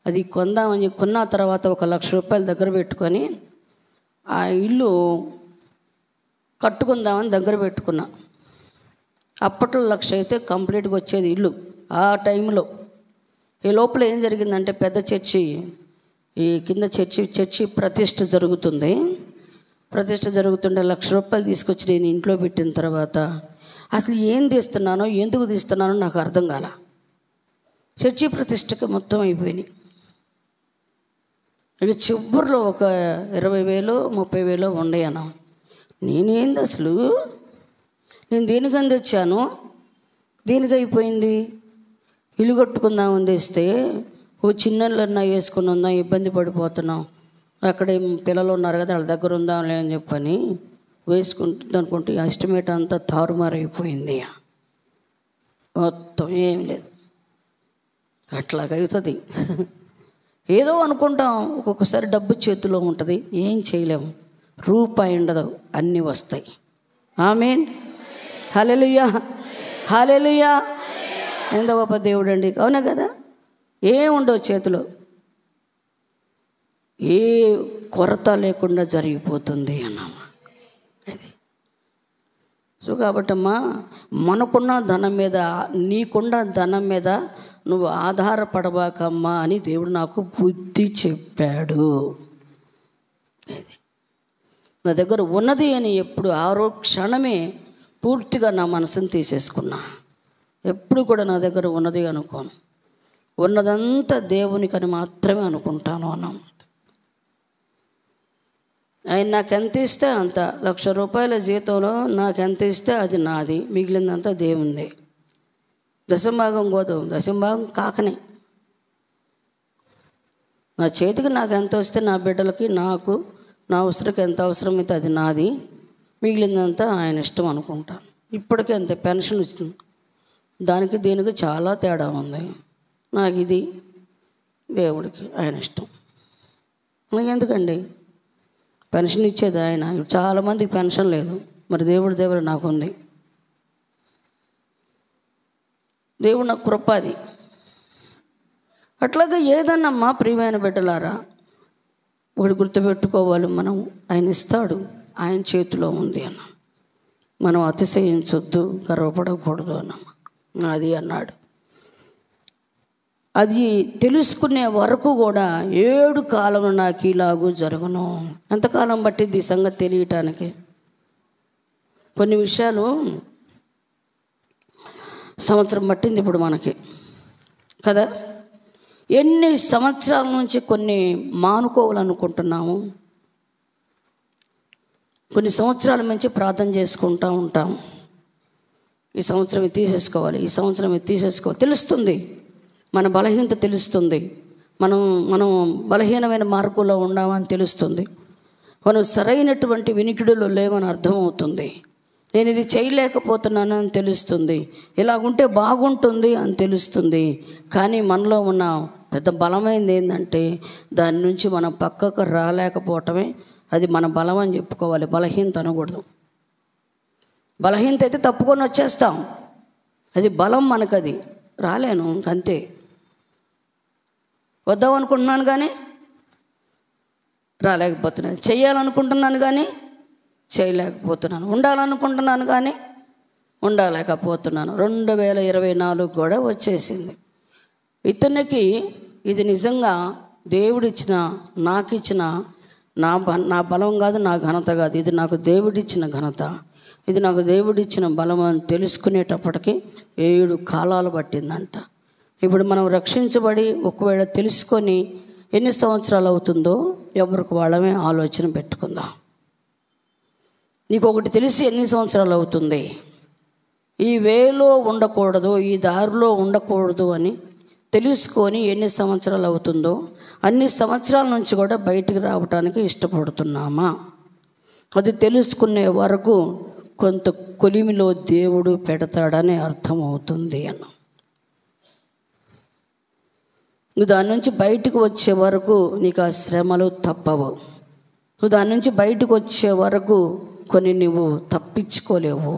అది కొందామని కొన్న తర్వాత 1,00,000 రూపాయలు దగ్గర పెట్టుకొని ఆ ఇల్లు కట్టుకుందామని దగ్గర పెట్టుకున్నా. అప్పట్లో 1,00,000 అయితే కంప్లీట్గా వచ్చేది ఇల్లు ఆ టైంలో. ఈ లోపల ఏం జరిగిందంటే పెద్ద చర్చి, ఈ కింద చర్చి ప్రతిష్ఠ జరుగుతుంది. ప్రతిష్ఠ జరుగుతుంటే 1,00,000 రూపాయలు తీసుకొచ్చి నేను ఇంట్లో పెట్టిన తర్వాత అసలు ఏం తీస్తున్నానో ఎందుకు తీస్తున్నానో నాకు అర్థం కాల. చర్చి ప్రతిష్ఠకి మొత్తం అయిపోయినాయి. ఇక చివరిలో ఒక 20,000 30,000 ఉండేయను. నేనేంది అసలు నేను దేనికని తెచ్చాను, దేనికి అయిపోయింది. ఇల్లు కట్టుకుందామని తెస్తే ఓ చిన్నలన్నా వేసుకుని ఉందాం, ఇబ్బంది పడిపోతున్నాం, అక్కడే పిల్లలు ఉన్నారు కదా వాళ్ళ దగ్గర ఉందాంలే అని చెప్పని వేసుకుంటుంది అనుకుంటే ఎస్టిమేట్ అంతా తారుమారైపోయింది. మొత్తం ఏం లేదు. అట్లాగవుతుంది. ఏదో అనుకుంటాం, ఒక్కొక్కసారి డబ్బు చేతిలో ఉంటుంది, ఏం చేయలేము, రూపాయి ఉండదు, అన్నీ వస్తాయి. ఆమేన్. హల్లెలూయా, హల్లెలూయా. ఎంత గొప్ప దేవుడు అండి, అవునా కదా. ఏముండవు చేతిలో, ఏ కొరత లేకుండా జరిగిపోతుంది అన్నమా అది. సో కాబట్టమ్మా, మనకున్న ధనం మీద, నీకున్న ధనం మీద నువ్వు ఆధారపడబాకమ్మా అని దేవుడు నాకు బుద్ధి చెప్పాడు. అది నా దగ్గర ఉన్నది అని ఎప్పుడు ఆరో క్షణమే పూర్తిగా నా మనసుని తీసేసుకున్నా. ఎప్పుడు కూడా నా దగ్గర ఉన్నది అనుకోను, ఉన్నదంతా దేవునికని మాత్రమే అనుకుంటాను అన్నమాట. ఆయన నాకు ఎంత ఇస్తే అంత, 1,00,000 రూపాయల జీతంలో నాకు ఎంత ఇస్తే అది నాది, మిగిలిందంతా దేవుంది. దశంభాగం గోధుమ, దశంభాగం కాకనే. నా చేతికి నాకు ఎంత వస్తే నా బిడ్డలకి, నాకు, నా అవసరంకి ఎంత అవసరమైతే అది నాది, మిగిలిందంతా ఆయన ఇష్టం అనుకుంటాను. ఇప్పటికే అంతే. పెన్షన్ ఇస్తుంది, దానికి దీనికి చాలా తేడా ఉంది. నాకు ఇది, దేవుడికి ఆయన ఇష్టం. నాకు ఎందుకండి, పెన్షన్ ఇచ్చేది ఆయన. చాలామందికి పెన్షన్ లేదు, మరి దేవుడు నాకుంది. దేవుడు నాకు కృపాది. అట్లాగే ఏదన్నమ్మా ప్రియమైన బిడ్డలారా, ఒకటి గుర్తుపెట్టుకోవాలి, మనం ఆయన ఇస్తాడు, ఆయన చేతిలో ఉంది అన్న. మనం అతిశయించొద్దు, గర్వపడకూడదు అన్నమ్మా. అది అన్నాడు. అది తెలుసుకునే వరకు కూడా 7 కాలం నాకు ఇలాగూ జరుగును. ఎంతకాలం పట్టింది ఈ సంగతి తెలియటానికి? కొన్ని విషయాలు సంవత్సరం పట్టింది ఇప్పుడు మనకి కదా. ఎన్ని సంవత్సరాల నుంచి కొన్ని మానుకోవాలనుకుంటున్నాము, కొన్ని సంవత్సరాల నుంచి ప్రార్థన చేసుకుంటూ ఉంటాం. ఈ సంవత్సరం ఇది తీసేసుకోవాలి, ఈ సంవత్సరం ఇది తీసేసుకోవాలి. తెలుస్తుంది, మన బలహీనత తెలుస్తుంది, మనం బలహీనమైన మార్గంలో ఉన్నామని తెలుస్తుంది, మనం సరైనటువంటి వినికిడిలో లేవని అర్థమవుతుంది, నేను ఇది చేయలేకపోతున్నాను అని తెలుస్తుంది, ఇలా ఉంటే బాగుంటుంది అని తెలుస్తుంది. కానీ మనలో ఉన్న పెద్ద బలమైనది ఏంటంటే దాని నుంచి మనం పక్కకు రాలేకపోవటమే. అది మన బలం అని చెప్పుకోవాలి, బలహీనత అనకూడదు. బలహీనత అయితే తప్పుకొని వచ్చేస్తాం, అది బలం మనకు. అది రాలేను ఇంకంతే, వద్దాం అనుకుంటున్నాను కానీ రాలేకపోతున్నాను, చేయాలనుకుంటున్నాను కానీ చేయలేకపోతున్నాను, ఉండాలనుకుంటున్నాను కానీ ఉండలేకపోతున్నాను. 2024 కూడా వచ్చేసింది. ఇతనికి ఇది నిజంగా దేవుడిచ్చిన, నాకు ఇచ్చిన నా బలం కాదు, నా ఘనత కాదు, ఇది నాకు దేవుడిచ్చిన ఘనత, ఇది నాకు దేవుడిచ్చిన బలం అని తెలుసుకునేటప్పటికి 7 కాలాలు పట్టిందంట. ఇప్పుడు మనం రక్షించబడి ఒకవేళ తెలుసుకొని ఎన్ని సంవత్సరాలు అవుతుందో ఎవరికి వాళ్ళమే ఆలోచన పెట్టుకుందాం. నీకు ఒకటి తెలిసి ఎన్ని సంవత్సరాలు అవుతుంది, ఈ వేలో ఉండకూడదు, ఈ దారిలో ఉండకూడదు అని తెలుసుకొని ఎన్ని సంవత్సరాలు అవుతుందో అన్ని సంవత్సరాల నుంచి కూడా బయటికి రావడానికి ఇష్టపడుతున్నామా? అది తెలుసుకునే వరకు కొంత కొలిమిలో దేవుడు పెడతాడని అర్థమవుతుంది అన్న. నువ్వు దాని నుంచి బయటకు వచ్చే వరకు నీకు ఆ శ్రమలు తప్పవు. నువ్వు దాని నుంచి బయటకు వచ్చే వరకు కొన్ని నువ్వు తప్పించుకోలేవు.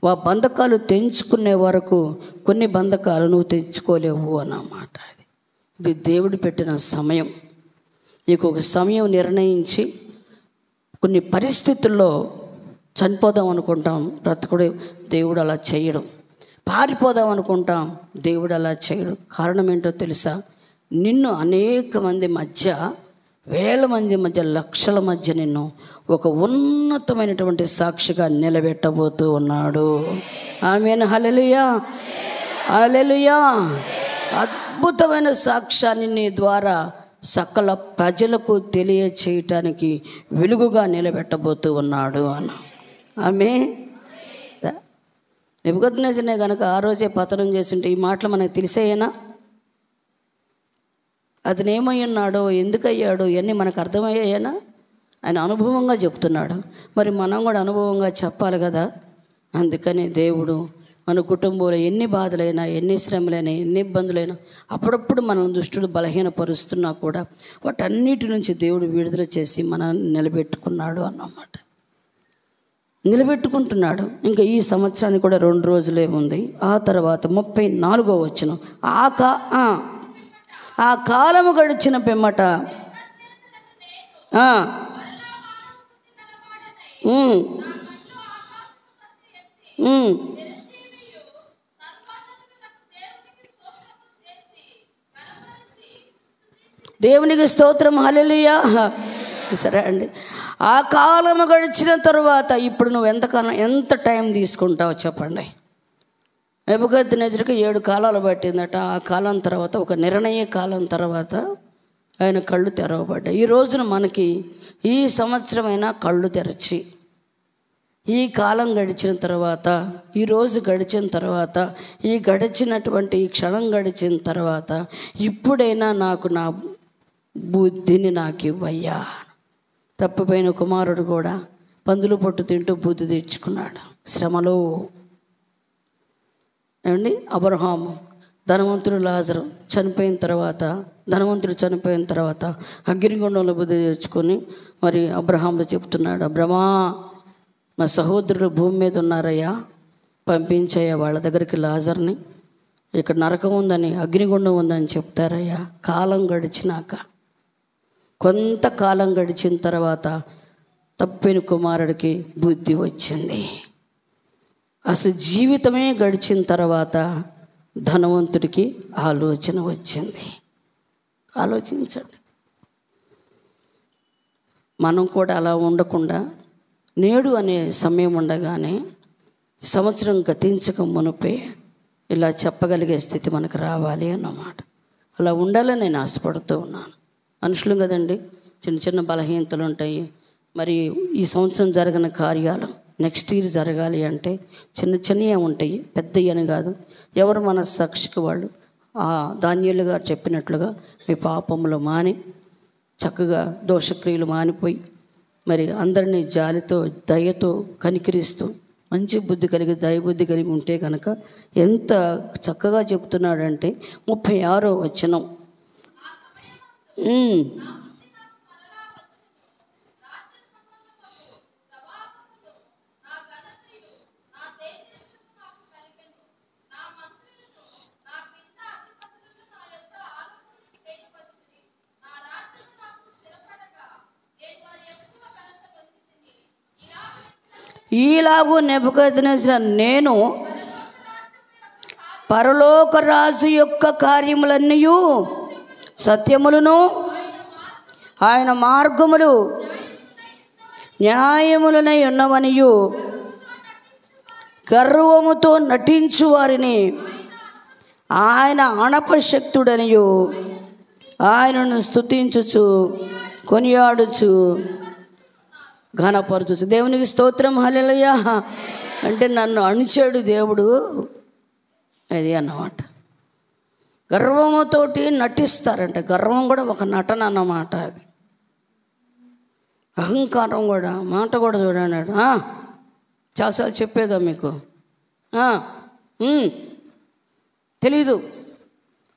ఆ బంధకాలు తెంచుకునే వరకు కొన్ని బంధకాలు నువ్వు తెచ్చుకోలేవు అన్నమాట. ఇది దేవుడు పెట్టిన సమయం. నీకు ఒక సమయం నిర్ణయించి, కొన్ని పరిస్థితుల్లో చనిపోదాం అనుకుంటాం, బ్రతుకుడు దేవుడు అలా చేయడం. పారిపోదాం అనుకుంటాం, దేవుడు అలా చేయడం. కారణం ఏంటో తెలుసా? నిన్ను అనేక మంది మధ్య, వేల మంది మధ్య, లక్షల మధ్య నిన్ను ఒక ఉన్నతమైనటువంటి సాక్షిగా నిలబెట్టబోతూ ఉన్నాడు. ఆమేన్. హల్లెలూయా, హల్లెలూయా. అద్భుతమైన సాక్ష్యాన్ని నీ ద్వారా సకల ప్రజలకు తెలియచేయటానికి వెలుగుగా నిలబెట్టబోతూ ఉన్నాడు అన్న. ఆమేన్. నెబుకద్నెజరునే కనుక ఆ రోజే పతనం చేస్తుంటే ఈ మాటలు మనకు తెలిసేయేనా? అతను ఏమై ఉన్నాడో, ఎందుకు అయ్యాడో ఇవన్నీ మనకు అర్థమయ్యాయేనా? ఆయన అనుభవంగా చెప్తున్నాడు. మరి మనం కూడా అనుభవంగా చెప్పాలి కదా. అందుకని దేవుడు మన కుటుంబంలో ఎన్ని బాధలైనా, ఎన్ని శ్రమలైనా, ఎన్ని ఇబ్బందులైనా, అప్పుడప్పుడు మనం దుష్టుడు బలహీనపరుస్తున్నా కూడా వాటన్నిటి నుంచి దేవుడు విడుదల చేసి మనల్ని నిలబెట్టుకున్నాడు అన్నమాట. నిలబెట్టుకుంటున్నాడు. ఇంకా ఈ సంవత్సరానికి కూడా 2 రోజులే ఉంది. ఆ తర్వాత 34వ వచనం, ఆ కాలము గడిచిన పిమ్మట దేవునికి స్తోత్రం, హల్లెలూయా. సరే అండి. ఆ కాలము గడిచిన తరువాత ఇప్పుడు నువ్వు ఎంత టైం తీసుకుంటావు చెప్పండి. నెబుకద్నెజరుకి 7 కాలాలు పట్టిందట. ఆ కాలం తర్వాత, ఒక నిర్ణయ కాలం తర్వాత ఆయన కళ్ళు తెరవబడ్డాయి. ఈ రోజున మనకి ఈ సంవత్సరమైనా కళ్ళు తెరచి, ఈ కాలం గడిచిన తర్వాత, ఈ రోజు గడిచిన తర్వాత, ఈ గడిచినటువంటి ఈ క్షణం గడిచిన తర్వాత ఇప్పుడైనా నాకు నా బుద్ధిని నాకు ఇవ్వయ్యా. తప్పిపోయిన కుమారుడు కూడా పందులు పొట్టు తింటూ బుద్ధి తెచ్చుకున్నాడు శ్రమలో. ఏమండి, అబ్రహాము ధనవంతుడు లాజరు చనిపోయిన తర్వాత అగ్నిగుండంలో బుద్ధి తెచ్చుకొని మరి అబ్రహాముతో చెప్తున్నాడు, అబ్రహ్మా మా సహోదరులు భూమి మీద ఉన్నారయ్యా, పంపించయ్యా వాళ్ళ దగ్గరికి లాజర్ని, ఇక్కడ నరకం ఉందని, అగ్నిగుండం ఉందని చెప్తారయ్యా. కాలం గడిచినాక, కొంతకాలం గడిచిన తర్వాత తప్పిన కుమారుడికి బుద్ధి వచ్చింది. అసలు జీవితమే గడిచిన తర్వాత ధనవంతుడికి ఆలోచన వచ్చింది. ఆలోచించండి. మనం కూడా అలా ఉండకుండా నేడు అనే సమయం ఉండగానే సంవత్సరం గతించక మునుపే ఇలా చెప్పగలిగే స్థితి మనకు రావాలి అన్నమాట. అలా ఉండాలని నేను ఆశపడుతూ ఉన్నాను. మనుషులు కదండి, చిన్న చిన్న బలహీనతలు ఉంటాయి. మరి ఈ సంవత్సరం జరిగిన కార్యాలు నెక్స్ట్ ఇయర్ జరగాలి అంటే చిన్న చిన్నవి ఉంటాయి, పెద్దవి అని కాదు. ఎవరు మన సాక్షికి వాళ్ళు. దానియేలు గారు చెప్పినట్లుగా మీ పాపములు మాని చక్కగా దోషక్రియలు మానిపోయి మరి అందరినీ జాలితో దయతో కనికరిస్తూ మంచి బుద్ధి కలిగి దయబుద్ధి కలిగి ఉంటే కనుక ఎంత చక్కగా చెప్తున్నాడంటే 36వ వచనం, ఈలాగు నెబుకద్నెజరు నేను పరలోక రాజు యొక్క కార్యములన్నీ సత్యములను ఆయన మార్గములు న్యాయములనై ఉన్నవనియు గర్వముతో నటించు వారిని ఆయన అనపశక్తుడనియు ఆయనను స్తుతించుచు కొనియాడుచు ఘనపరచు. దేవునికి స్తోత్రం, హల్లెలూయా. అంటే నన్ను అణిచాడు దేవుడు, అది అన్నమాట. గర్వముతోటి నటిస్తారంట. గర్వం కూడా ఒక నటన అన్నమాట. అది అహంకారం కూడా, మాట కూడా చూడండి. చాలాసార్లు చెప్పేగా మీకు, తెలీదు,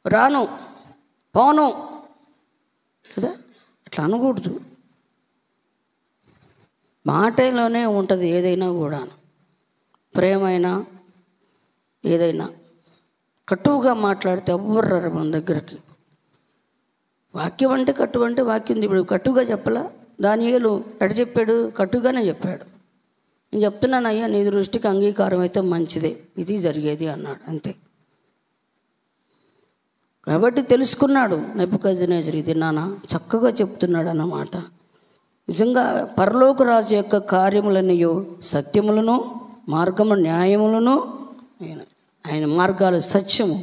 రాను, పోను కదా, అట్లా అనకూడదు. మాటలోనే ఉంటుంది ఏదైనా కూడా. ప్రేమైనా ఏదైనా కట్టువుగా మాట్లాడితే ఎవ్వరు రారు మన దగ్గరికి. వాక్యం అంటే కట్టు అంటే వాక్యం. ఇప్పుడు కట్టుగా చెప్పలా, దానియేలు ఎట చెప్పాడు? కట్టుగానే చెప్పాడు. నేను చెప్తున్నాను అయ్యా, నీ దృష్టికి అంగీకారం అయితే మంచిదే, ఇది జరిగేది అన్నాడు, అంతే. కాబట్టి తెలుసుకున్నాడు నెబుకద్నెజరు. ఇది నాన్న చక్కగా చెప్తున్నాడు అన్నమాట. నిజంగా పరలోక రాజు యొక్క కార్యములన్నీ సత్యములను మార్గము న్యాయములను, ఆయన మార్గాలు సత్యము,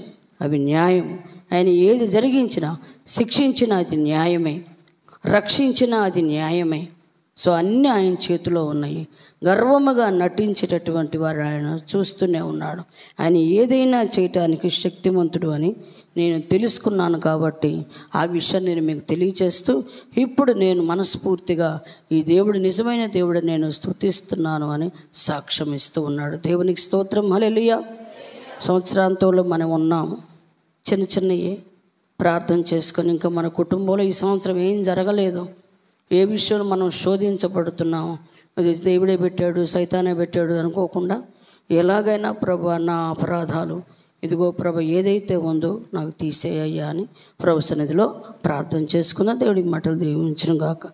అవి న్యాయము. ఆయన ఏది జరిగించినా, శిక్షించినా అది న్యాయమే, రక్షించినా అది న్యాయమే, సో అన్నీ ఆయన చేతిలో ఉన్నాయి. గర్వముగా నటించేటటువంటి వారు ఆయన చూస్తూనే ఉన్నాడు. ఆయన ఏదైనా చేయటానికి శక్తిమంతుడు అని నేను తెలుసుకున్నాను. కాబట్టి ఆ విషయాన్ని నేను మీకు తెలియచేస్తూ ఇప్పుడు నేను మనస్ఫూర్తిగా ఈ దేవుడు నిజమైన దేవుడు నేను స్తుతిస్తున్నాను అని సాక్ష్యం ఇస్తూ ఉన్నాడు. దేవునికి స్తోత్రం. హల్లెలూయా. సంవత్సరాంతంలో మనం ఉన్నాము. చిన్న చిన్నవి ప్రార్థన చేసుకొని ఇంకా మన కుటుంబంలో ఈ సంవత్సరం ఏం జరగలేదు, ఏ విషయంలో మనం శోధించబడుతున్నాము, అది దేవుడే పెట్టాడు సైతానే పెట్టాడు అనుకోకుండా ఎలాగైనా ప్రభు నా అపరాధాలు ఇదిగో ప్రభు ఏదైతే ఉందో నాకు తీసేయ్యా అని ప్రభు సన్నిధిలో ప్రార్థన చేసుకున్న దేవుడి మాటలు దీవించును గాక.